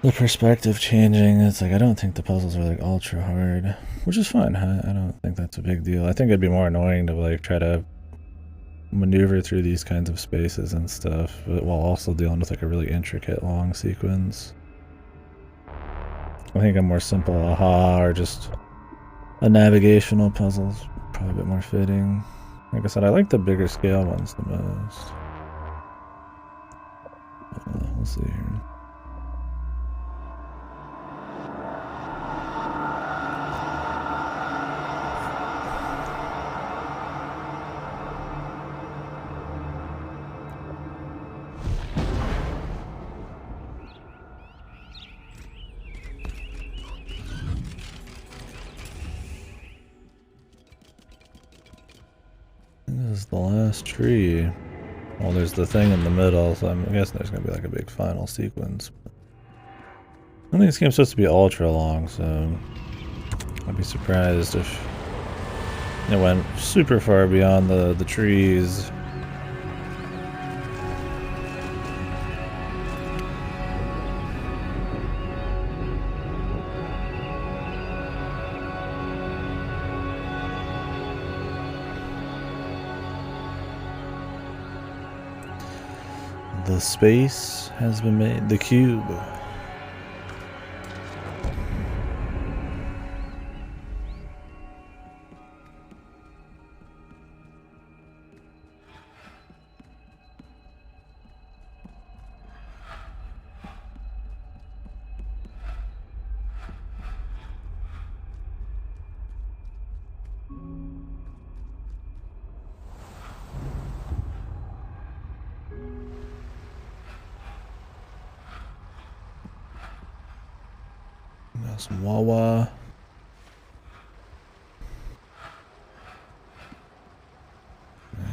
the perspective changing, it's like, I don't think the puzzles are like ultra hard, which is fine. I don't think that's a big deal. I think it'd be more annoying to like try to maneuver through these kinds of spaces and stuff, but while also dealing with like a really intricate long sequence. I think a more simple aha or just a navigational puzzle's probably a bit more fitting. Like I said, I like the bigger scale ones the most. We'll see here. This is the last tree. Well, there's the thing in the middle, so I'm guessing there's going to be like a big final sequence. I think this game's supposed to be ultra long, so I'd be surprised if it went super far beyond the trees. The space has been made. The cube. Got some Wawa.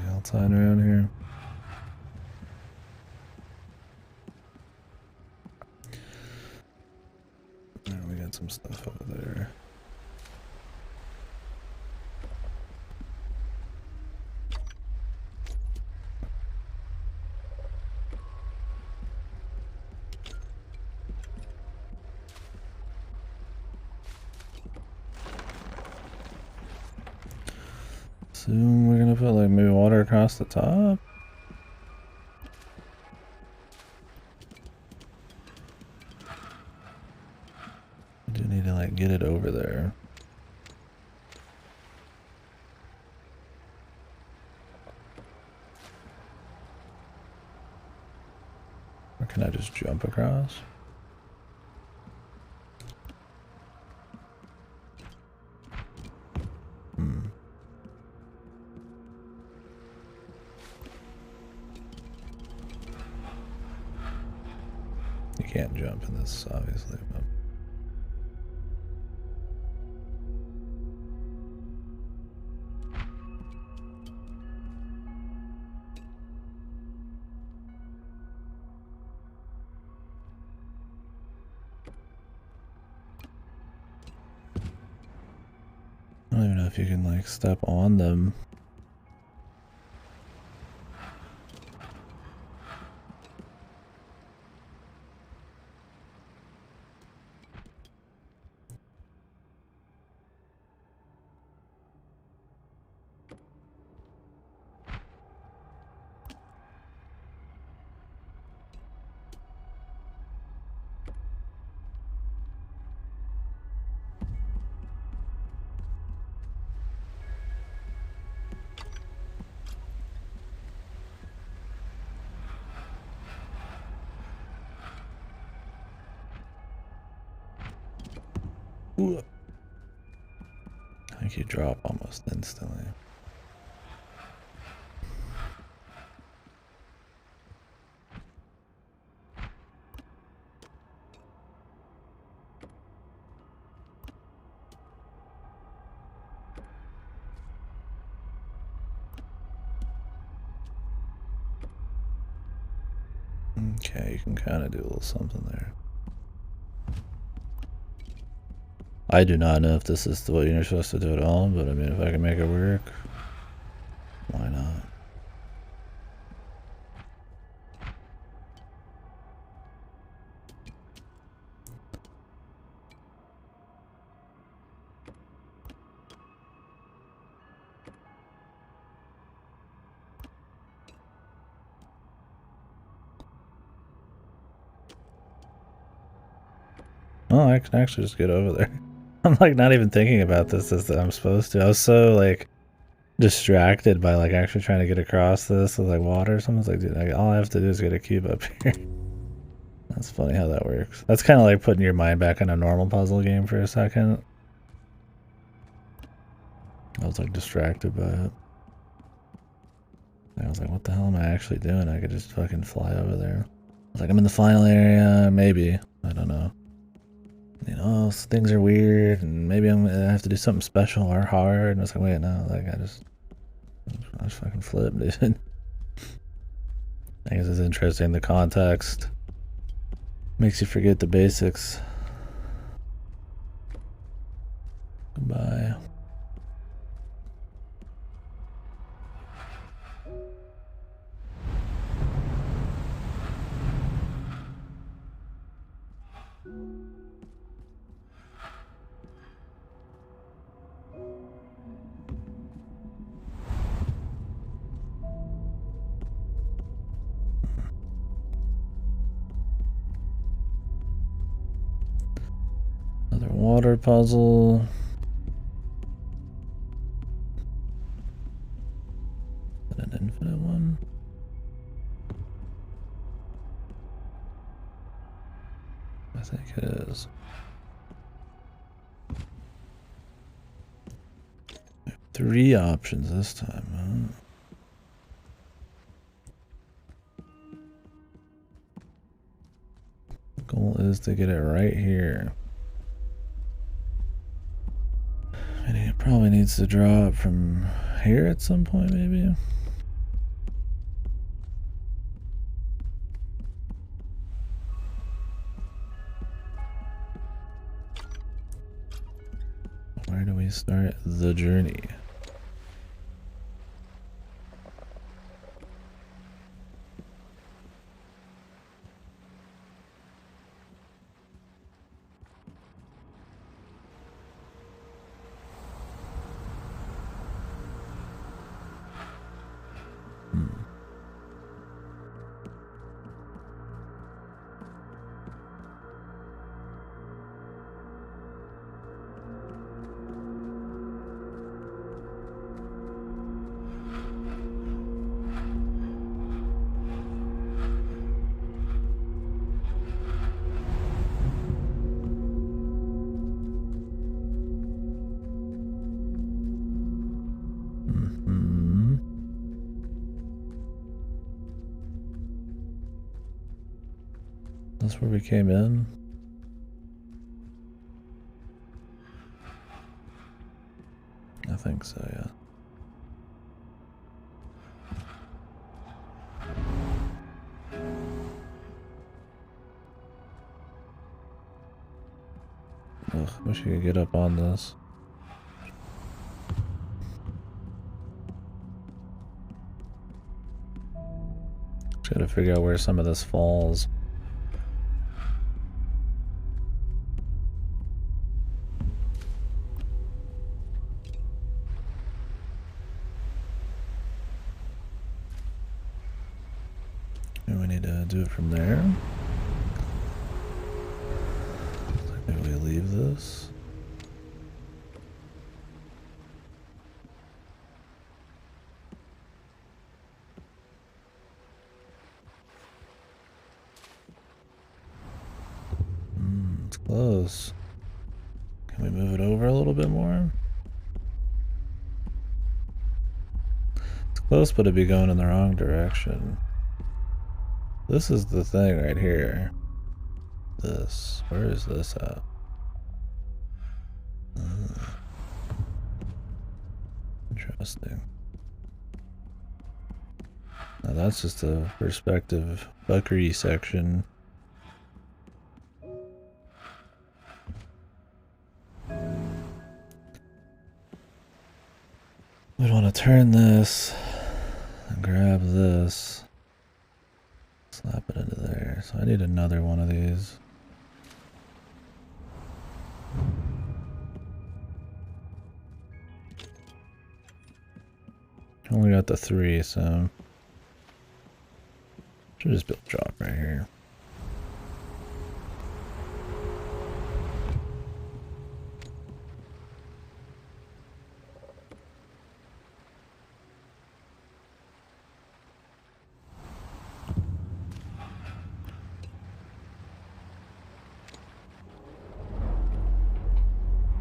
Outside around here. We got some stuff over there. Soon we're gonna put like maybe water across the top. I do need to like get it over there. Or can I just jump across? You can't jump in this, obviously, but I don't even know if you can like step on them. Ooh. I think you drop almost instantly. Okay, you can kind of do a little something there. I do not know if this is what you're supposed to do at all, but I mean, if I can make it work, why not? Oh, I can actually just get over there. I'm like not even thinking about this as I'm supposed to. I was so like distracted by like actually trying to get across this with like water or something. It's like, dude, all I have to do is get a cube up here. That's funny how that works. That's kind of like putting your mind back in a normal puzzle game for a second. I was like distracted by it. I was like, what the hell am I actually doing? I could just fucking fly over there. I was like, I'm in the final area, maybe. I don't know. You know, things are weird, and maybe I have to do something special or hard. And I was like, wait, no, like I just fucking flipped, dude. I guess it's interesting. The context makes you forget the basics. Goodbye. water puzzle. Is that an infinite one? I think it is. Three options this time, huh? Goal is to get it right here. And it probably needs to drop from here at some point, maybe. Where do we start the journey? That's where we came in. I think so, yeah. Ugh, wish you could get up on this. Just gotta figure out where some of this falls. And we need to do it from there. Maybe we leave this. It's close. Can we move it over a little bit more? It's close, but it'd be going in the wrong direction. This is the thing right here. This. Where is this at? Interesting. Now that's just a perspective buckery section. We'd want to turn this and grab this. Slap it into there. So I need another one of these. Only got the 3, so should just build drop right here.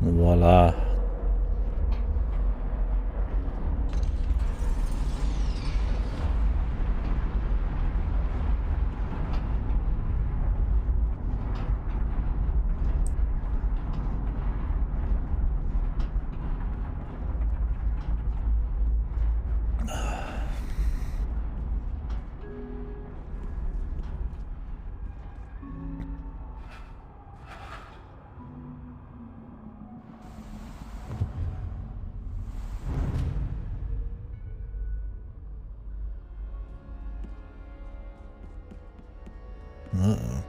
Voila. Uh-oh.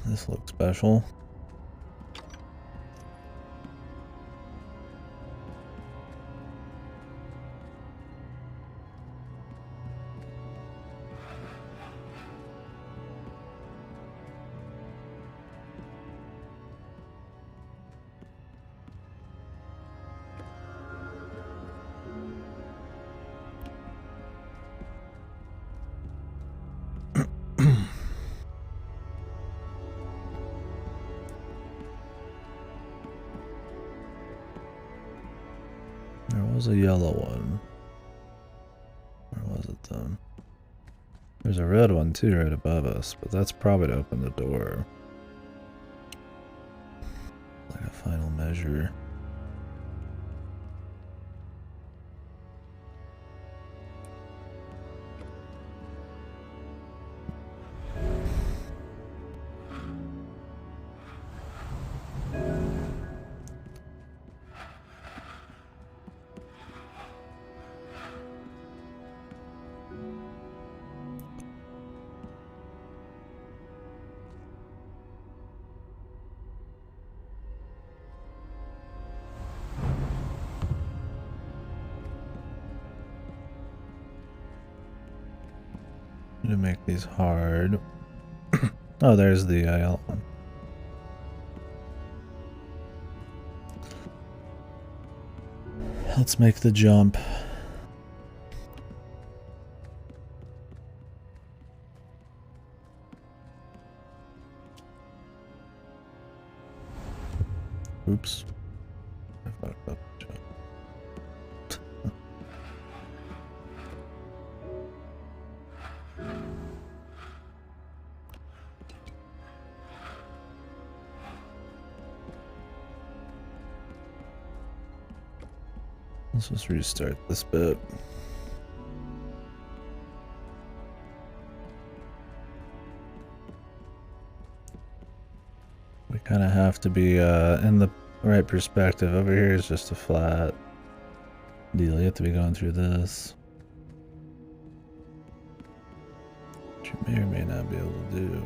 This looks special. was a yellow one. Where was it then? There's a red one too right above us, but that's probably to open the door. Like a final measure. To make these hard. Oh, there's the yellow one. Let's make the jump. Oops. I fucked up the jump. Let's just restart this bit. We kind of have to be in the right perspective. Over here is just a flat deal. You have to be going through this. Which you may or may not be able to do.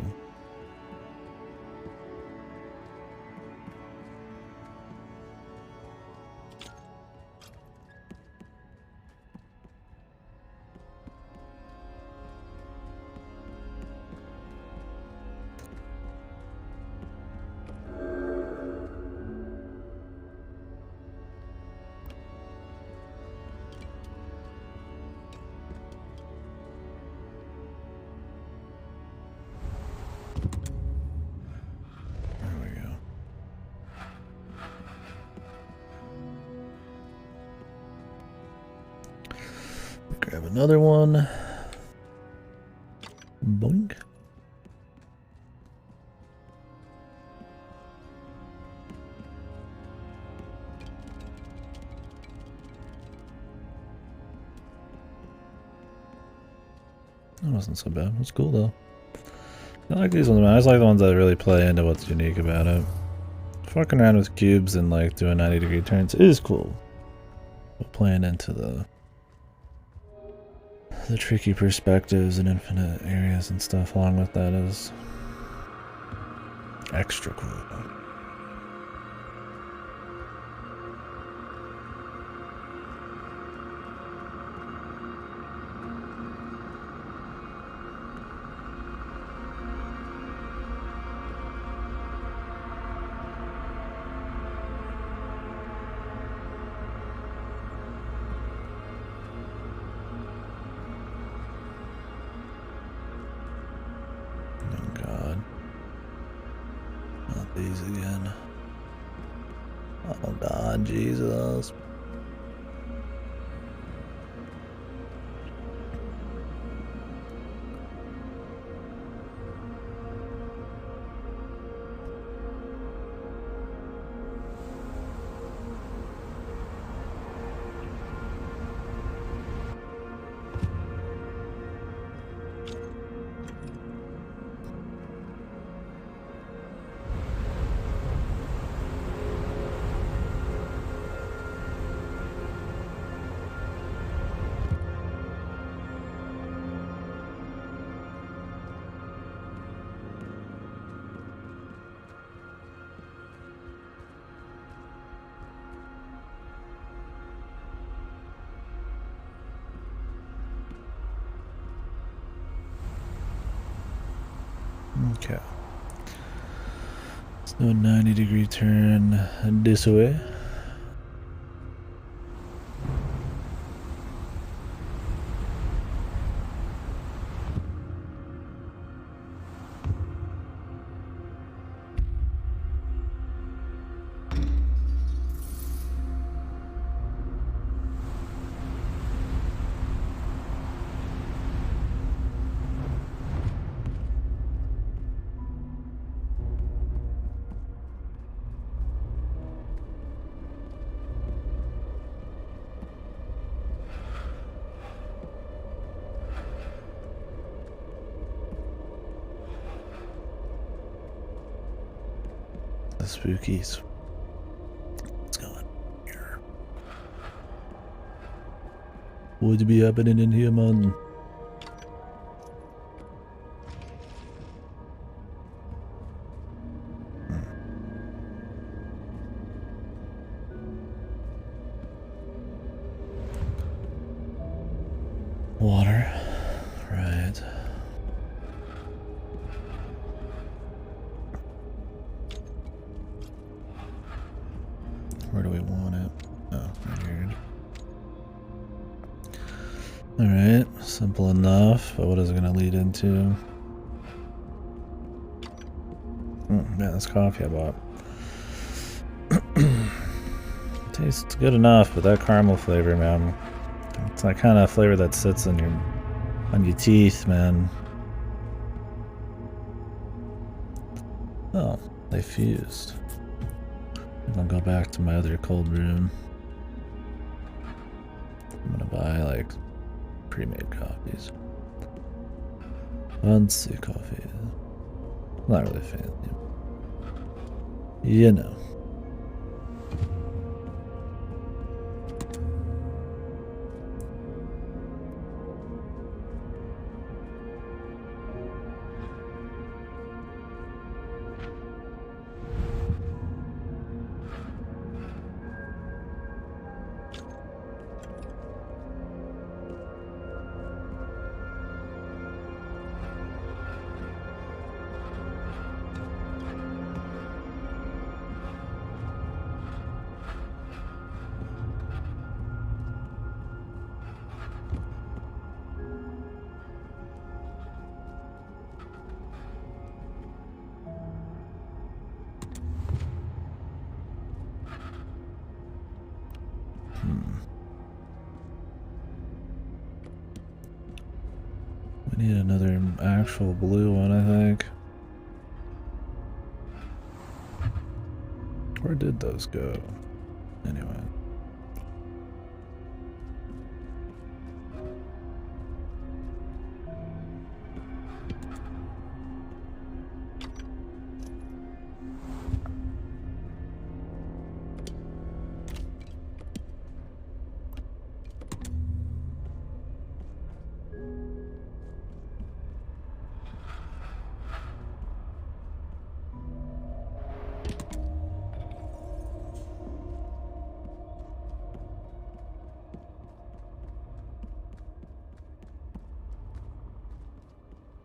Grab another one. Boink. That wasn't so bad. It was cool though. I like these ones, man. I just like the ones that really play into what's unique about it. Fucking around with cubes and like doing 90-degree turns is cool. But playing into the tricky perspectives and infinite areas and stuff along with that is extra cool. These again. Oh God, Jesus. Okay. Let's do a 90-degree turn this way. The spookies. What's going on here? What'd be happening in here, man? Water. Right. Where do we want it? Oh, right here. Alright, simple enough, but what is it going to lead into? Yeah, this coffee I bought. Tastes good enough, but that caramel flavor, man. It's that kind of flavor that sits on your teeth, man. Oh, they fused. I'll go back to my other cold room. I'm gonna buy like pre-made coffees. Fancy coffee. Not really fancy. You know. We need another actual blue one, I think. Where did those go? Anyway.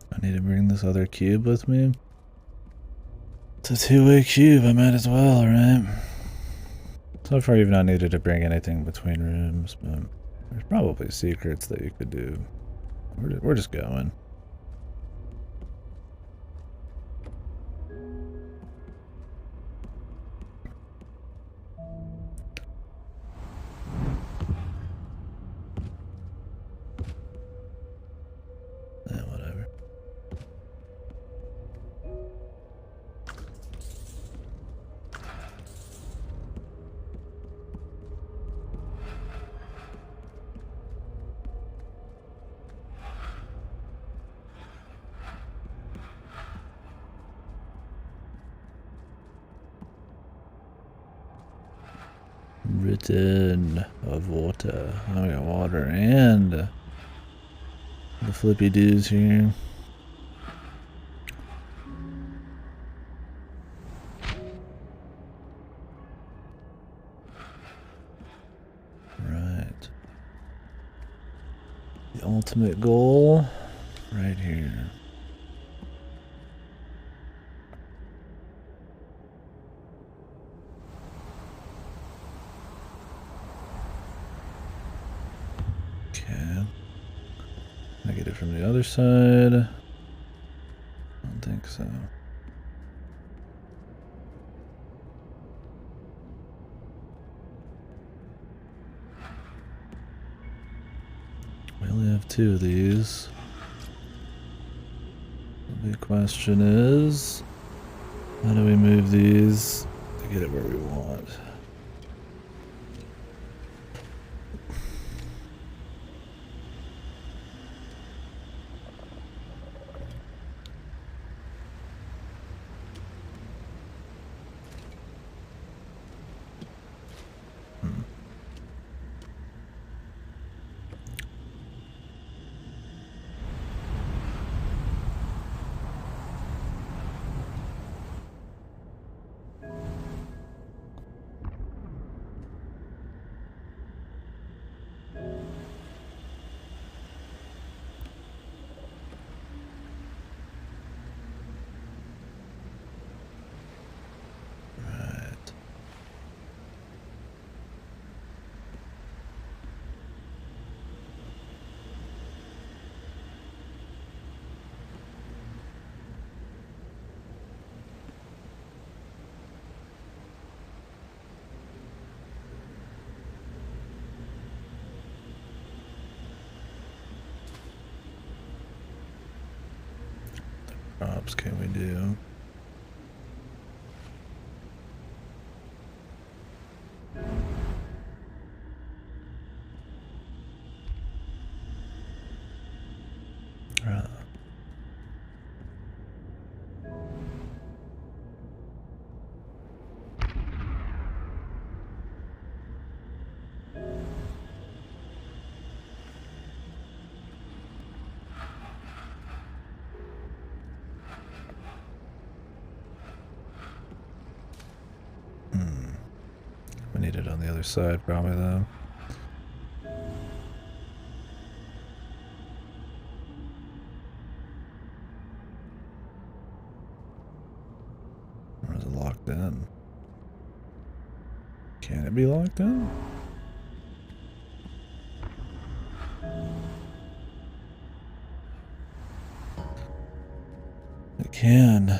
I need to bring this other cube with me. It's a two-way cube, I might as well, right? So far you've not needed to bring anything between rooms, but there's probably secrets that you could do. We're just going. Yeah, whatever. Written of water. Oh, we got water and the flippy doos here. Right. The ultimate goal right here. Okay. I get it from the other side. I don't think so. We only have two of these. The big question is, how do we move these to get it where we want? scopes can we do? We need it on the other side probably though. Or is it locked in? Can it be locked in? It can.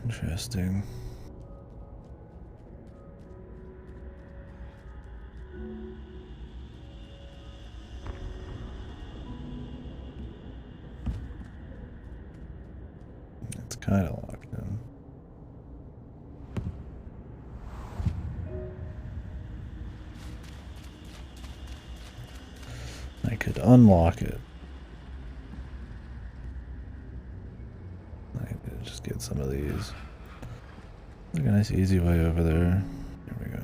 Interesting. It's kind of locked in. I could unlock it. I could just get some of these. Look, a nice easy way over there. Here we go.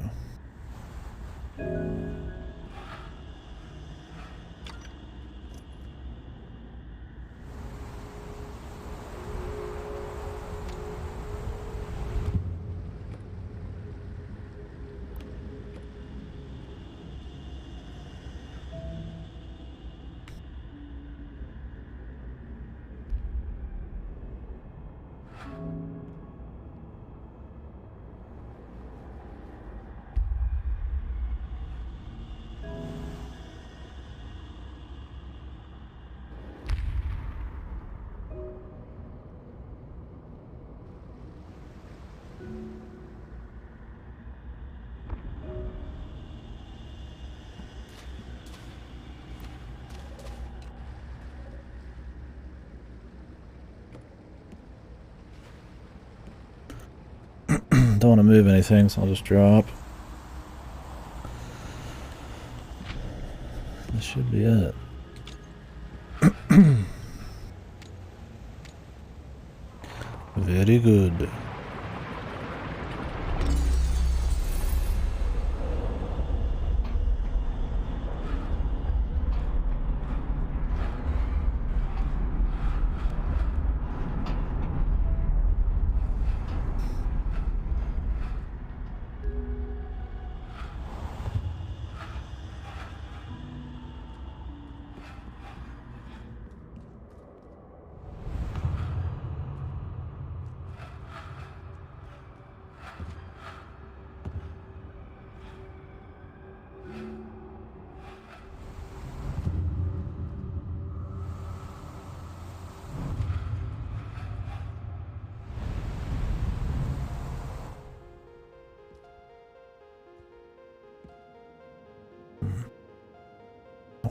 Don't want to move anything, so I'll just drop. This should be it. Very good.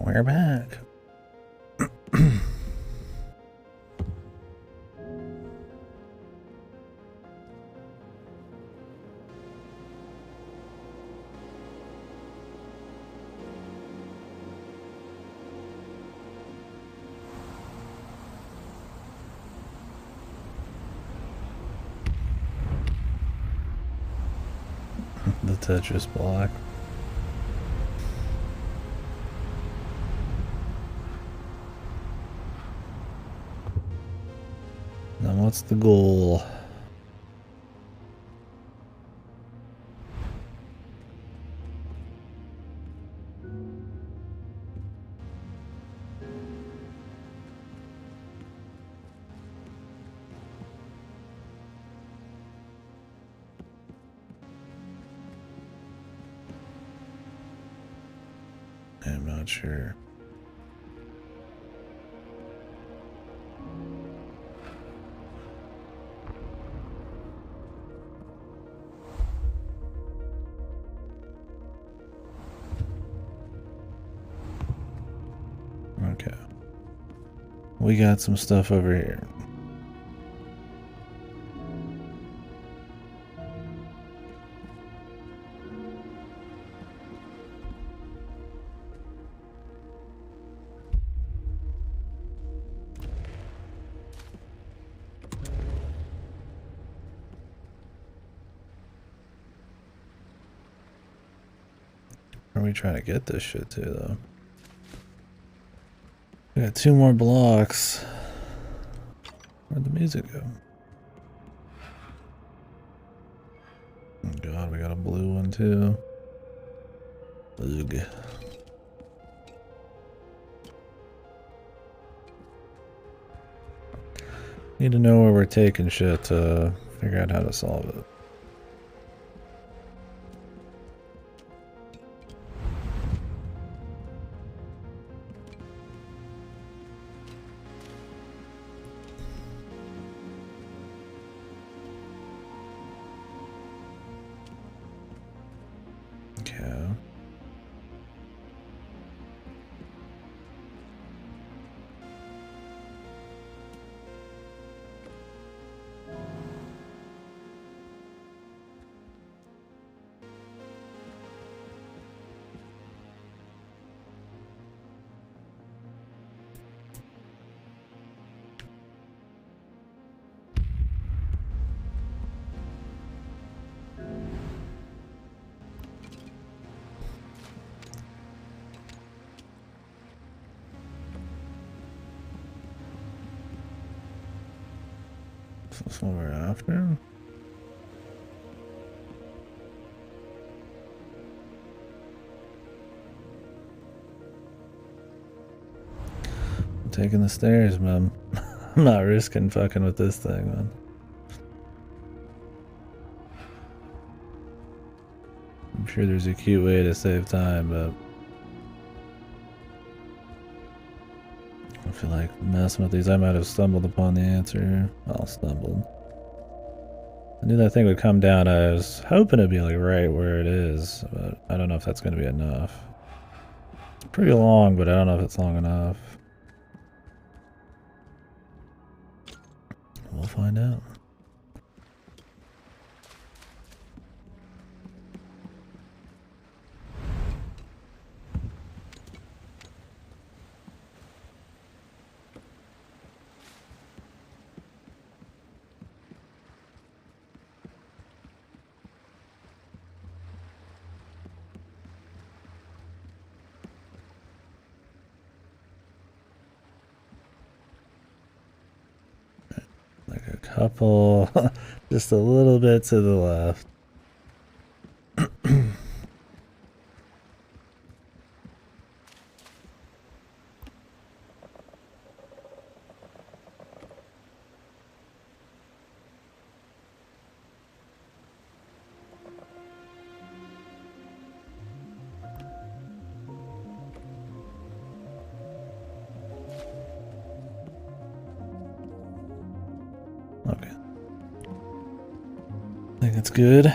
We're back. The Tetris block. Now what's the goal? I'm not sure. Okay. We got some stuff over here. Where are we trying to get this shit to, though? We got 2 more blocks. Where'd the music go? Oh god, we got a blue one too. Ugh. Need to know where we're taking shit to figure out how to solve it. Okay. Is this what we're after? I'm taking the stairs, man. I'm not risking fucking with this thing, man. I'm sure there's a cute way to save time, but I feel like messing with these. I might have stumbled upon the answer here. Well, stumbled. I knew that thing would come down. I was hoping it'd be like right where it is, but I don't know if that's going to be enough. It's pretty long, but I don't know if it's long enough. We'll find out. Like a couple, just a little bit to the left. Okay. I think it's good.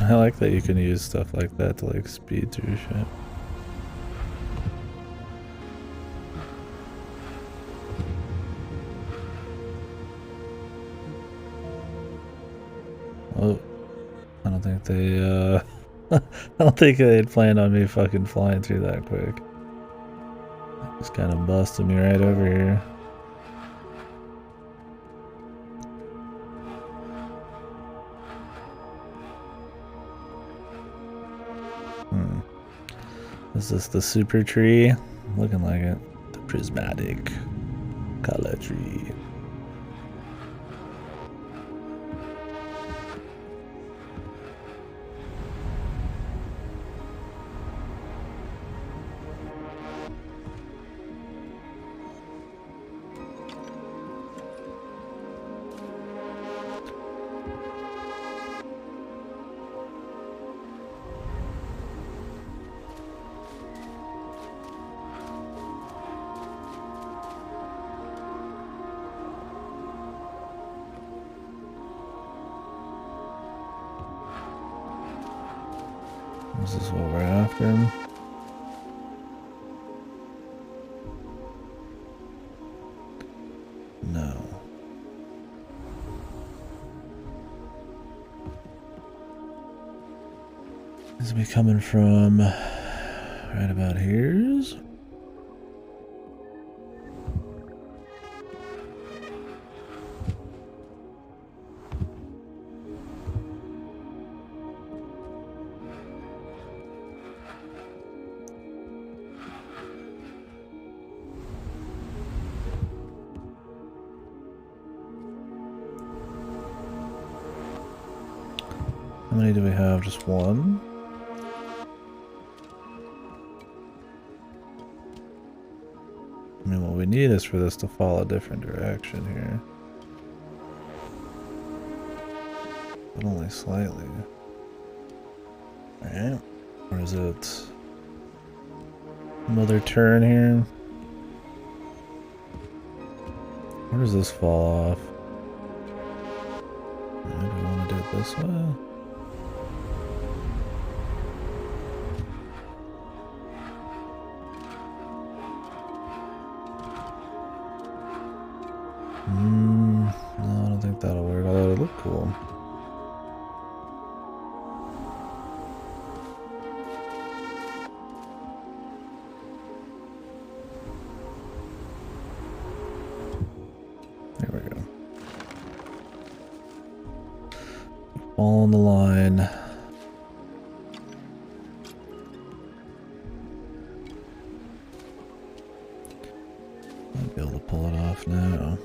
I like that you can use stuff like that to like speed through shit. Oh, I don't think they, I don't think they'd planned on me fucking flying through that quick. Just kind of busted me right over here. Is this the super tree? Looking like it. The prismatic color tree. This is what we're after. This will be coming from right about here's. How many do we have? Just one? I mean, what we need is for this to fall a different direction here. But only slightly. Alright. Or is it another turn here? Where does this fall off? Maybe I want to do it this way. No, I don't think that'll work, although it'll look cool. There we go. All on the line. Might be able to pull it off now.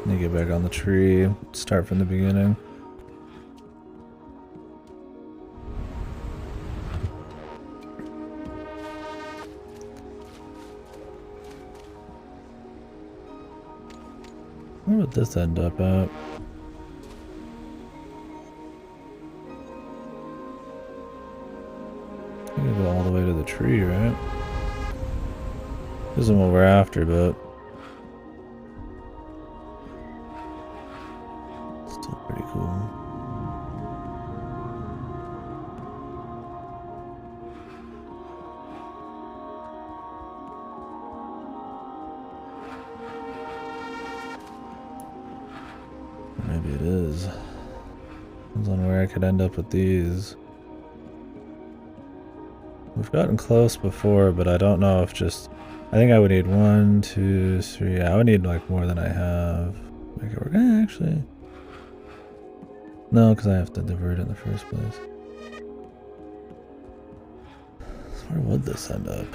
Need to get back on the tree, start from the beginning. Where would this end up at? I think it'll go all the way to the tree, right? This isn't what we're after, but still pretty cool. Maybe it is. Depends on where I could end up with these. We've gotten close before, but I don't know if just... I think I would need 1, 2, 3... I would need like more than I have. Make it work. Actually... No, because I have to divert in the first place. So where would this end up?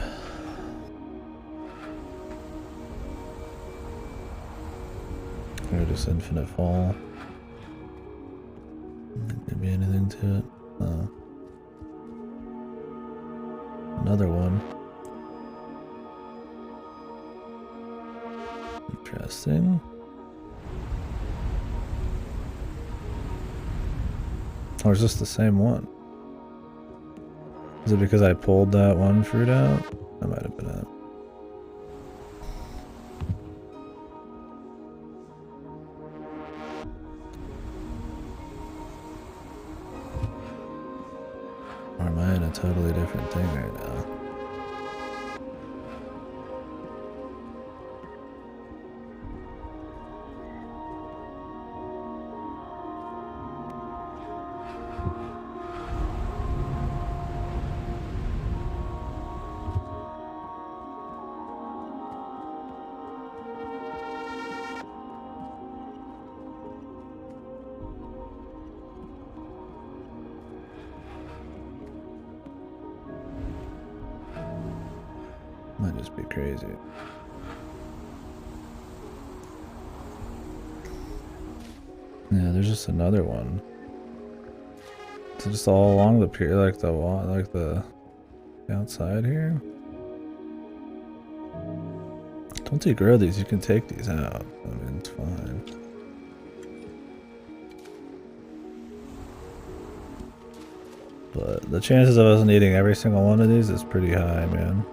Or just infinite fall? Could be anything to it. Oh. Another one. Interesting. Or is this the same one? Is it because I pulled that one fruit out? That might have been it. Or am I in a totally different thing right now? Might just be crazy. Yeah, there's just another one. It's just all along the pier, like the wall, like the outside here. Once you grow these, you can take these out. I mean, it's fine. But the chances of us needing every single one of these is pretty high, man.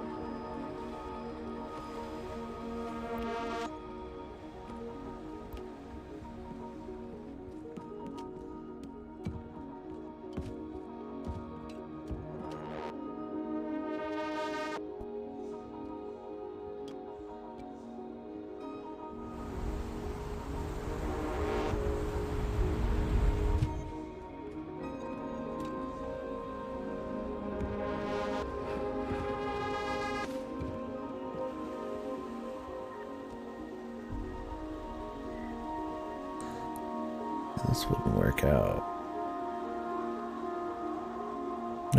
This wouldn't work out.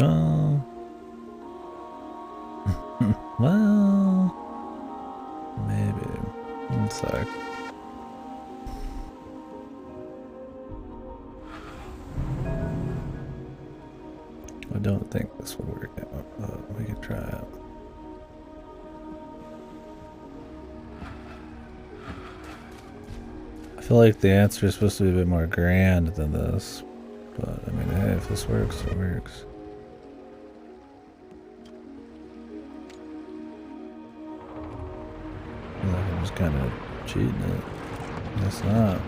Oh. Well, maybe. One sec. I don't think this will work out, but we can try it. I feel like the answer is supposed to be a bit more grand than this, but I mean, hey, if this works, it works. I feel like I'm just kind of cheating it. Guess not.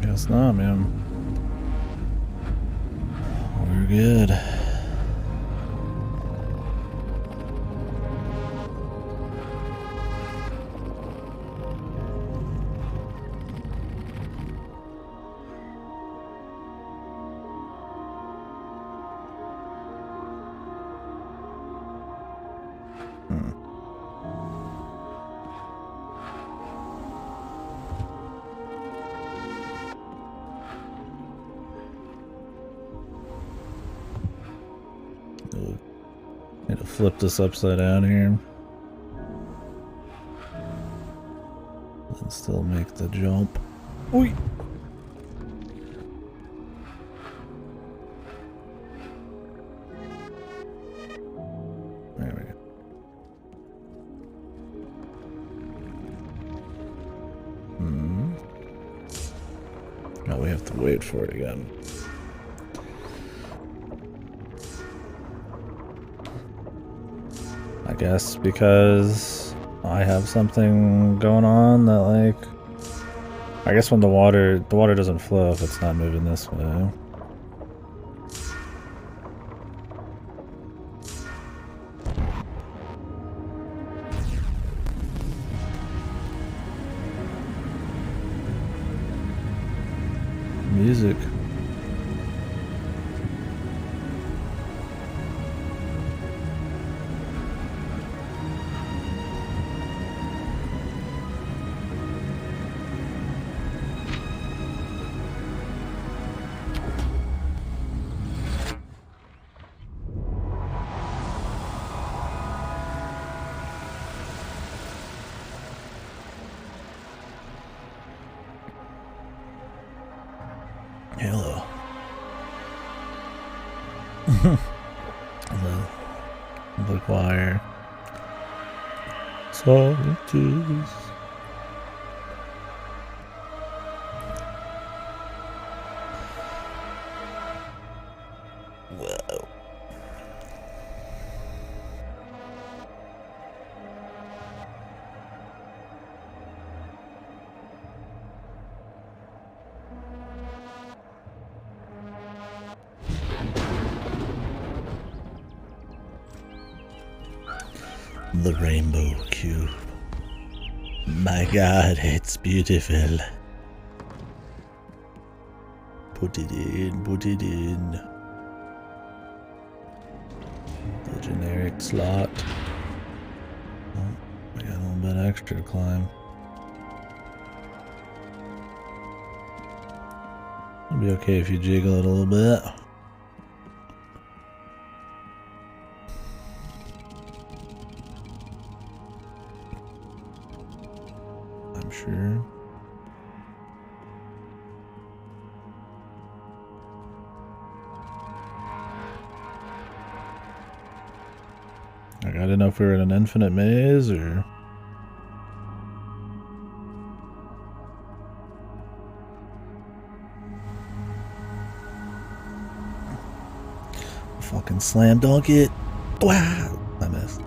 Guess not, man. We're good. Need to flip this upside down here. And still make the jump. Oi! There we go. Now we have to wait for it again. I guess because I have something going on that, like, I guess when the water doesn't flow if it's not moving this way. Music. Hello. the choir. Soldiers. Whoa. The rainbow cube. My God, it's beautiful. Put it in, put it in. The generic slot. Oh, we got a little bit extra to climb. It'll be okay if you jiggle it a little bit. Sure. I gotta know if we're in an infinite maze or. Fucking slam dunk it. Wow! I missed.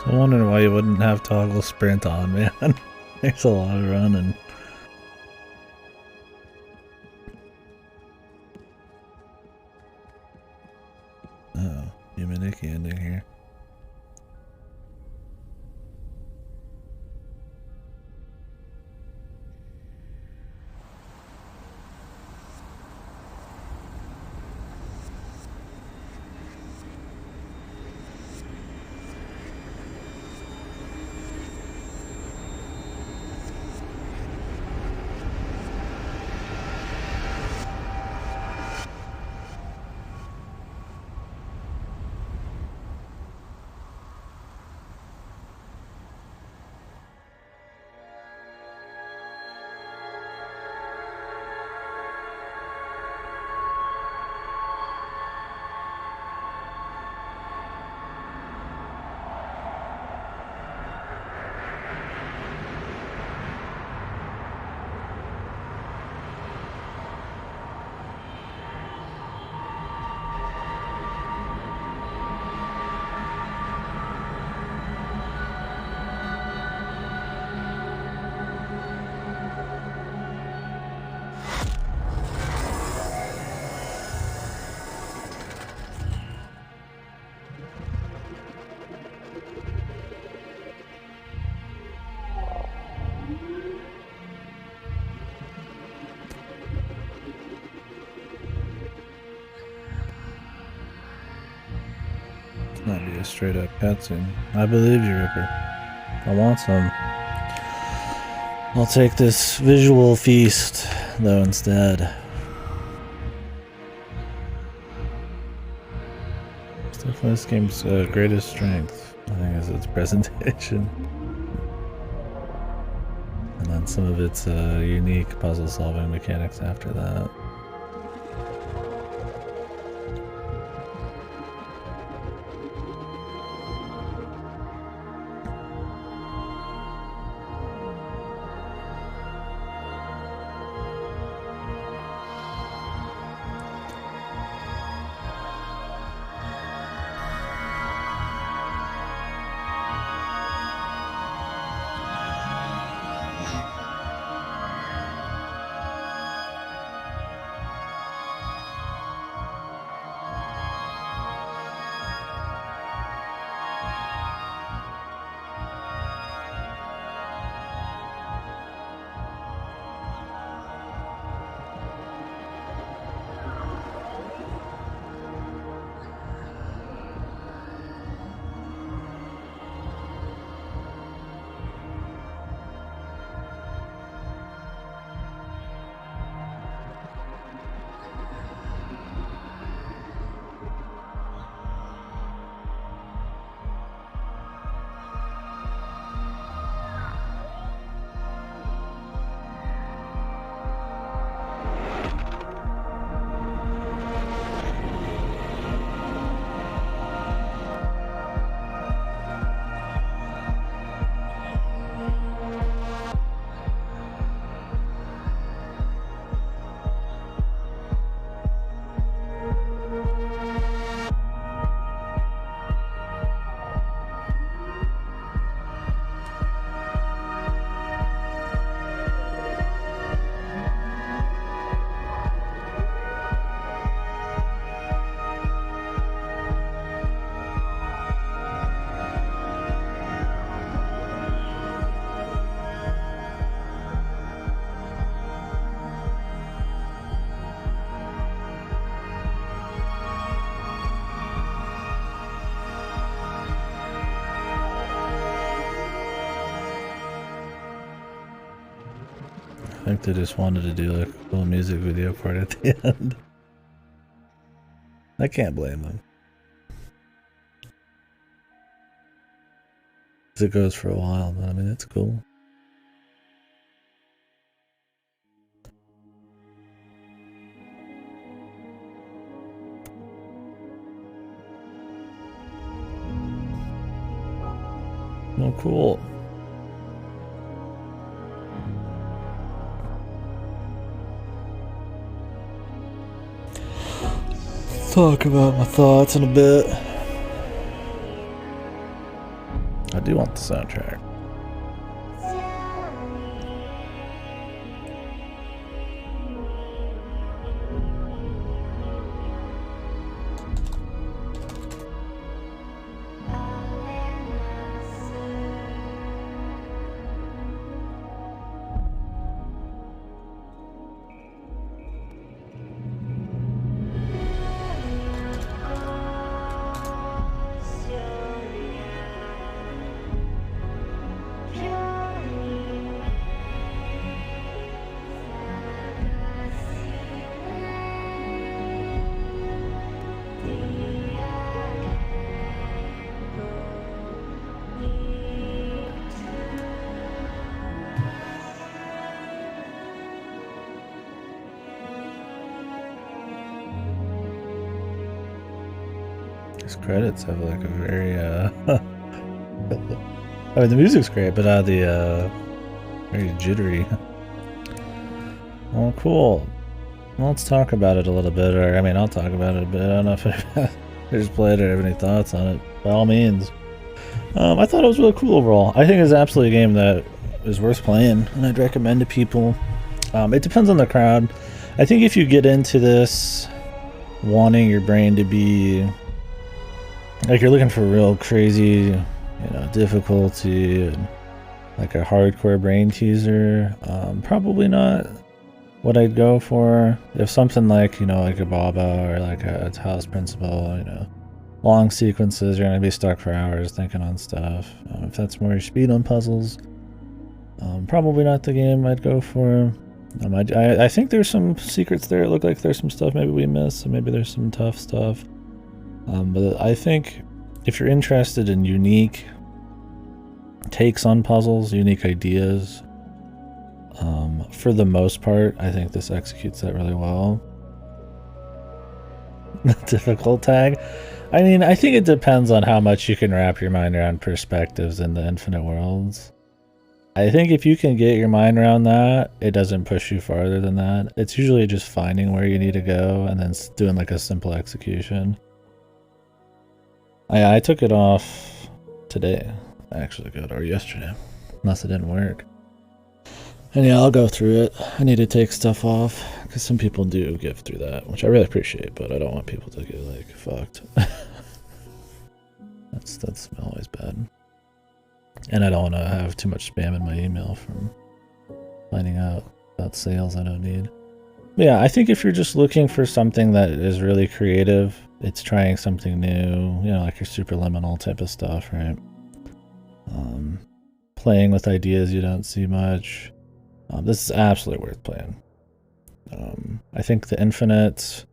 I'm wondering why you wouldn't have toggle sprint on, man. There's a lot of running. Oh, Humaniki ending here. Not be a straight up cutscene. I believe you, Ripper. I want some. I'll take this visual feast, though, instead. It's definitely this game's greatest strength, I think, is its presentation. And then some of its unique puzzle solving mechanics after that. I think they just wanted to do like a cool music video for it at the end. I can't blame them. 'Cause it goes for a while, but I mean, it's cool. Oh, cool. Talk about my thoughts in a bit. I do want the soundtrack. These credits have like a very I mean the music's great, but the very jittery. Well, cool. Well, let's talk about it a little bit, or I mean, I'll talk about it a bit. I don't know if I just played it or have any thoughts on it. By all means. I thought it was really cool overall. I think it's absolutely a game that is worth playing, and I'd recommend to people. It depends on the crowd. I think if you get into this wanting your brain to be like you're looking for real crazy, difficulty and like a hardcore brain teaser, probably not what I'd go for. If something like, like a Baba or like a Taos Principle, long sequences, you're gonna be stuck for hours thinking on stuff. If that's more your speed on puzzles, probably not the game I'd go for. I think there's some secrets there. It looked like there's some stuff maybe we missed, so maybe there's some tough stuff. But I think if you're interested in unique takes on puzzles, unique ideas, for the most part, I think this executes that really well. Difficult tag. I mean, I think it depends on how much you can wrap your mind around perspectives in the Infinite Worlds. I think if you can get your mind around that, it doesn't push you farther than that. It's usually just finding where you need to go and then doing like a simple execution. I took it off today, actually, or yesterday, unless it didn't work. And yeah, I'll go through it. I need to take stuff off because some people do get through that, which I really appreciate, but I don't want people to get like fucked. That's always bad. And I don't want to have too much spam in my email from finding out about sales I don't need. But yeah, I think if you're just looking for something that is really creative, it's trying something new, like your superliminal type of stuff, right? Playing with ideas you don't see much. This is absolutely worth playing. I think the Infinite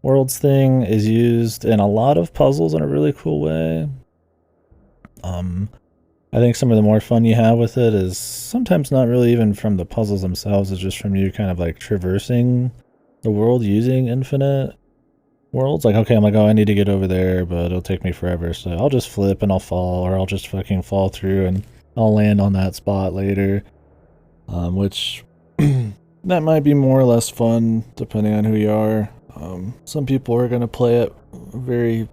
Worlds thing is used in a lot of puzzles in a really cool way. I think some of the more fun you have with it is sometimes not really even from the puzzles themselves, it's just from you kind of like traversing the world using Infinite Worlds. Like, okay, I'm like, oh, I need to get over there, but it'll take me forever, so I'll just flip and I'll fall, or I'll just fucking fall through and I'll land on that spot later. Which that might be more or less fun depending on who you are. Some people are going to play it very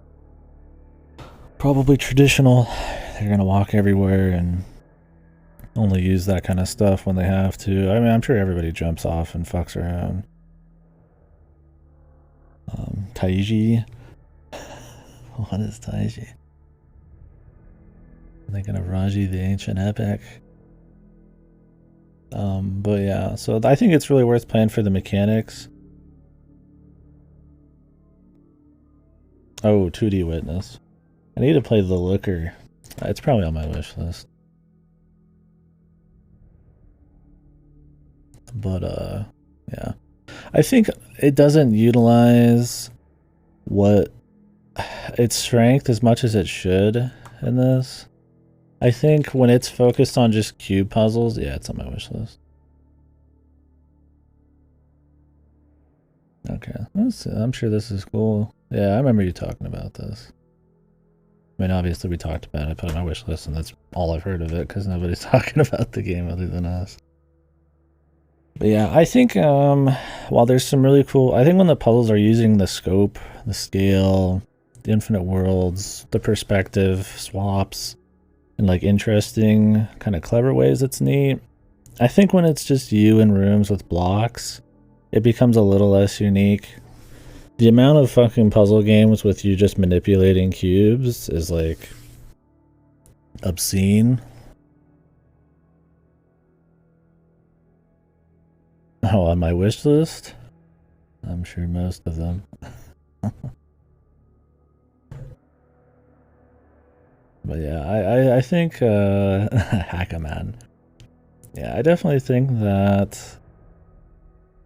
probably traditional. They're going to walk everywhere and only use that kind of stuff when they have to. I mean, I'm sure everybody jumps off and fucks around. Taiji. What is Taiji? I'm thinking of Raji the Ancient Epic. But yeah, so I think it's really worth playing for the mechanics. Oh, 2D Witness. I need to play The Looker. It's probably on my wish list. But, yeah. I think it doesn't utilize what its strength as much as it should in this. I think when it's focused on just cube puzzles, yeah, it's on my wish list. Okay, I'm sure this is cool. Yeah, I remember you talking about this. I mean, obviously we talked about it, I put it on my wish list, and that's all I've heard of it, because nobody's talking about the game other than us. But yeah, I think while there's some really cool... I think when the puzzles are using the scope, the scale, the infinite worlds, the perspective swaps, in like interesting, kind of clever ways, it's neat. I think when it's just you in rooms with blocks, it becomes a little less unique. The amount of fucking puzzle games with you just manipulating cubes is like obscene. Oh, on my wish list? I'm sure most of them. But yeah, I think Hackaman. Yeah, I definitely think that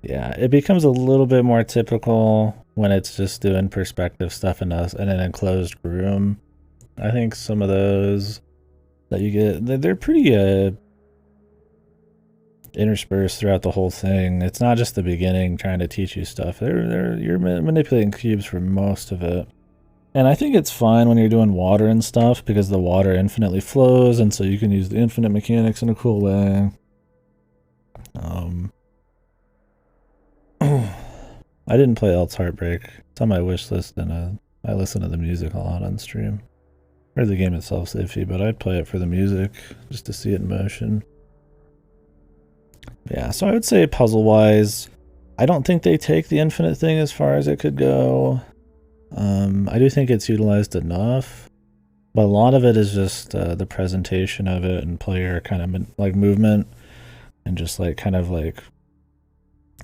yeah, it becomes a little bit more typical when it's just doing perspective stuff in an enclosed room. I think some of those that you get, they're pretty interspersed throughout the whole thing. It's not just the beginning trying to teach you stuff. You're manipulating cubes for most of it. And I think it's fine when you're doing water and stuff because the water infinitely flows, and so you can use the infinite mechanics in a cool way. I didn't play Elt's Heartbreak. It's on my wish list, and I listen to the music a lot on stream. Or the game itself's iffy, but I'd play it for the music just to see it in motion. Yeah, so I would say puzzle-wise, I don't think they take the infinite thing as far as it could go. I do think it's utilized enough, but a lot of it is just the presentation of it and player kind of like movement and just like kind of like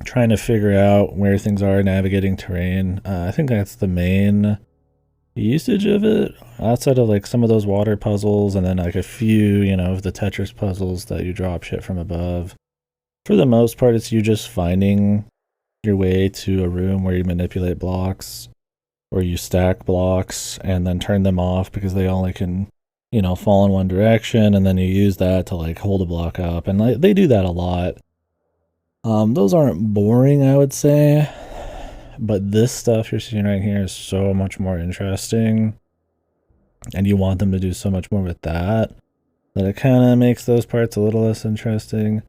trying to figure out where things are, navigating terrain. I think that's the main usage of it, outside of like some of those water puzzles and then like a few, you know, of the Tetris puzzles that you drop shit from above. For the most part, it's you just finding your way to a room where you manipulate blocks or you stack blocks and then turn them off because they only can, you know, fall in one direction, and then you use that to like hold a block up, and like, they do that a lot. Those aren't boring, I would say, but this stuff you're seeing right here is so much more interesting, and you want them to do so much more with that it kind of makes those parts a little less interesting.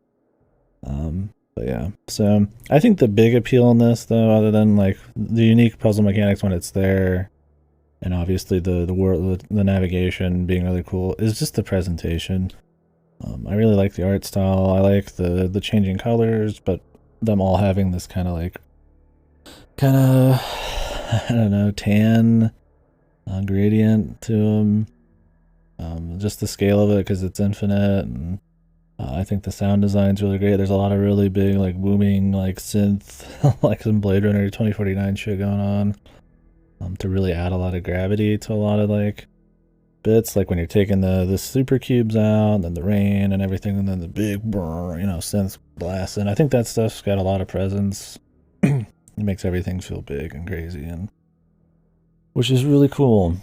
But yeah, so I think the big appeal in this, though, other than like the unique puzzle mechanics when it's there, and obviously the world, the navigation being really cool, is just the presentation. I really like the art style. I like the changing colors, but them all having this kind of I don't know, tan gradient to them. Just the scale of it because it's infinite, and I think the sound design's really great. There's a lot of really big, like, booming, like, synth, like some Blade Runner 2049 shit going on, to really add a lot of gravity to a lot of, like, bits, like when you're taking the super cubes out, and then the rain and everything, and then the big, brr, you know, synth blast. And I think that stuff's got a lot of presence. It makes everything feel big and crazy, and which is really cool.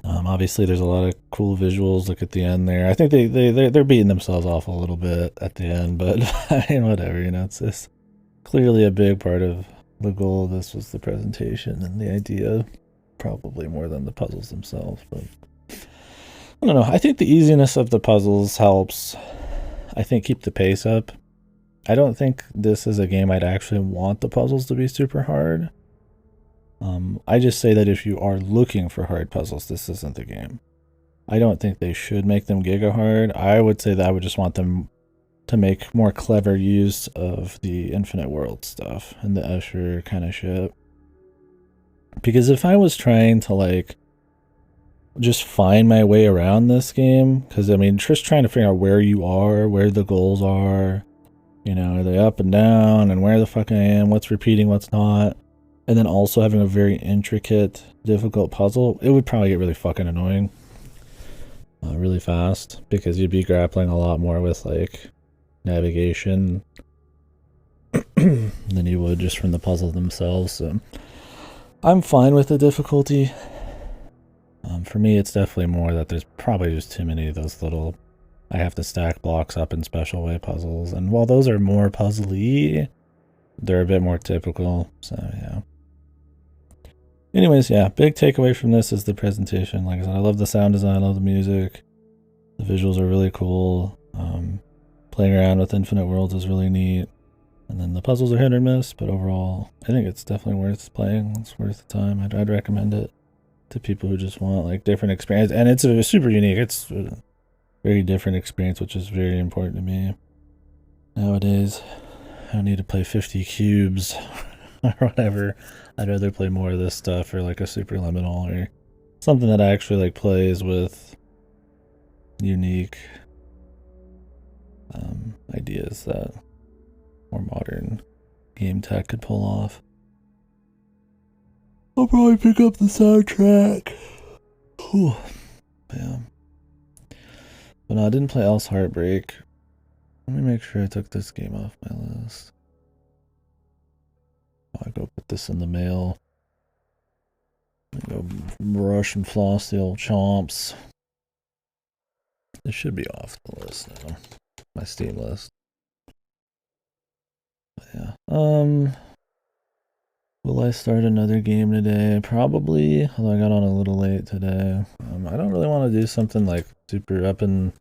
Obviously, there's a lot of cool visuals. Look at the end there. I think they're beating themselves off a little bit at the end, but I mean, whatever, you know. It's clearly a big part of the goal of this was the presentation and the idea, probably more than the puzzles themselves. But I don't know. I think the easiness of the puzzles helps, I think, keep the pace up. I don't think this is a game I'd actually want the puzzles to be super hard. I just say that if you are looking for hard puzzles, this isn't the game. I don't think they should make them giga hard. I would say that I would just want them to make more clever use of the infinite world stuff and the Usher kind of shit. Because if I was trying to like just find my way around this game, because I mean, just trying to figure out where you are, where the goals are, you know, are they up and down, and where the fuck I am, what's repeating, what's not, and then also having a very intricate, difficult puzzle, it would probably get really fucking annoying really fast, because you'd be grappling a lot more with like navigation than you would just from the puzzles themselves. So I'm fine with the difficulty. For me, it's definitely more that there's probably just too many of those little, I have to stack blocks up in special way puzzles, and while those are more puzzly, they're a bit more typical. So yeah. Anyways, yeah, big takeaway from this is the presentation. Like I said, I love the sound design, I love the music. The visuals are really cool. Playing around with infinite worlds is really neat. And then the puzzles are hit or miss, but overall, I think it's definitely worth playing. It's worth the time. I'd recommend it to people who just want like different experience, and it's a super unique. It's a very different experience, which is very important to me nowadays. I don't need to play 50 cubes or whatever. I'd rather play more of this stuff or like a super liminal or something that actually like plays with unique ideas that more modern game tech could pull off. I'll probably pick up the soundtrack. Whew. Yeah. But no, I didn't play Else Heartbreak. Let me make sure I took this game off my list. I'll go put this in the mail. Go brush and floss the old chomps. It should be off the list now. My Steam list. But yeah. Will I start another game today? Probably, although I got on a little late today. I don't really want to do something like super up in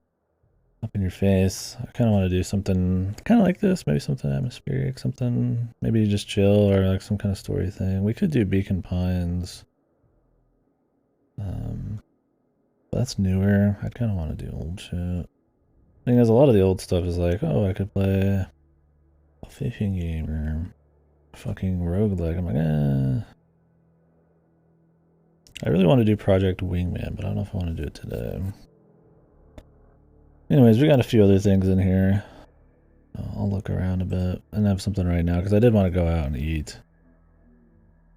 your face. I kind of want to do something kind of like this, maybe something atmospheric, something maybe just chill or like some kind of story thing. We could do Beacon Pines. But that's newer. I'd kind of want to do old shit. Thing is, a lot of the old stuff is like, oh, I could play a fishing game or fucking roguelike. I'm like, I really want to do Project Wingman, but I don't know if I want to do it today. Anyways, we got a few other things in here. I'll look around a bit and have something right now because I did want to go out and eat.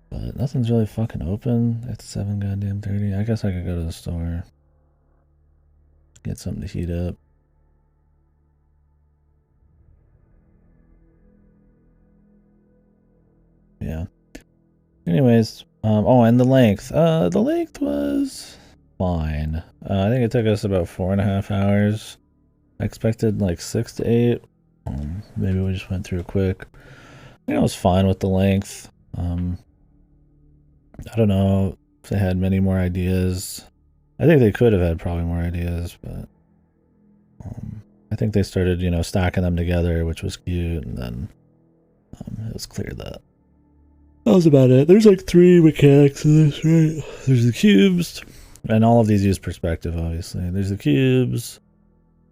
But nothing's really fucking open. It's 7 goddamn 30. I guess I could go to the store. Get something to heat up. Yeah. Anyways, oh, and the length. The length was fine. I think it took us about 4.5 hours. I expected like 6 to 8. Maybe we just went through it quick. I think I was fine with the length. I don't know if they had many more ideas. I think they could have had probably more ideas, but I think they started, you know, stacking them together, which was cute, and then it was clear that was about it. There's like 3 mechanics in this, right? There's the cubes, and all of these use perspective, obviously. There's the cubes,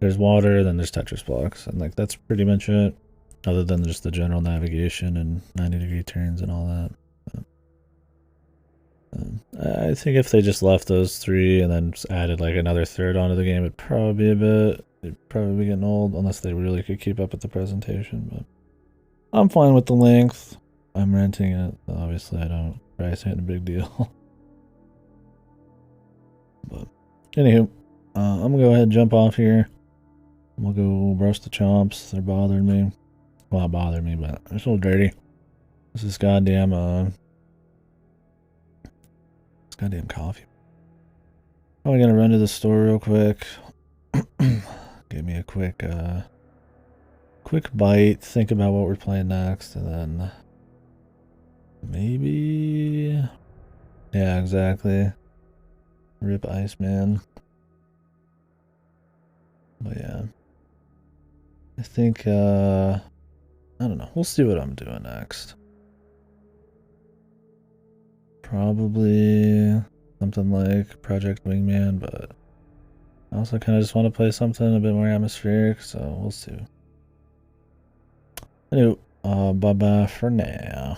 there's water, then there's Tetris blocks, and like that's pretty much it, other than just the general navigation and 90-degree turns and all that. I think if they just left those 3 and then added like another third onto the game, it'd probably it'd probably be getting old, unless they really could keep up with the presentation. But I'm fine with the length. I'm renting it. Obviously, I don't. Price ain't a big deal. But anywho, I'm gonna go ahead and jump off here. We'll go brush the chomps. They're bothering me. Well, not bothering me, but they're so dirty. This is goddamn goddamn coffee. I'm gonna run to the store real quick. Give me a quick bite, think about what we're playing next, and then maybe, yeah, exactly. Rip Iceman. But yeah, I think I don't know. We'll see what I'm doing next. Probably something like Project Wingman, but I also kind of just want to play something a bit more atmospheric, so we'll see. Anyway, bye-bye for now.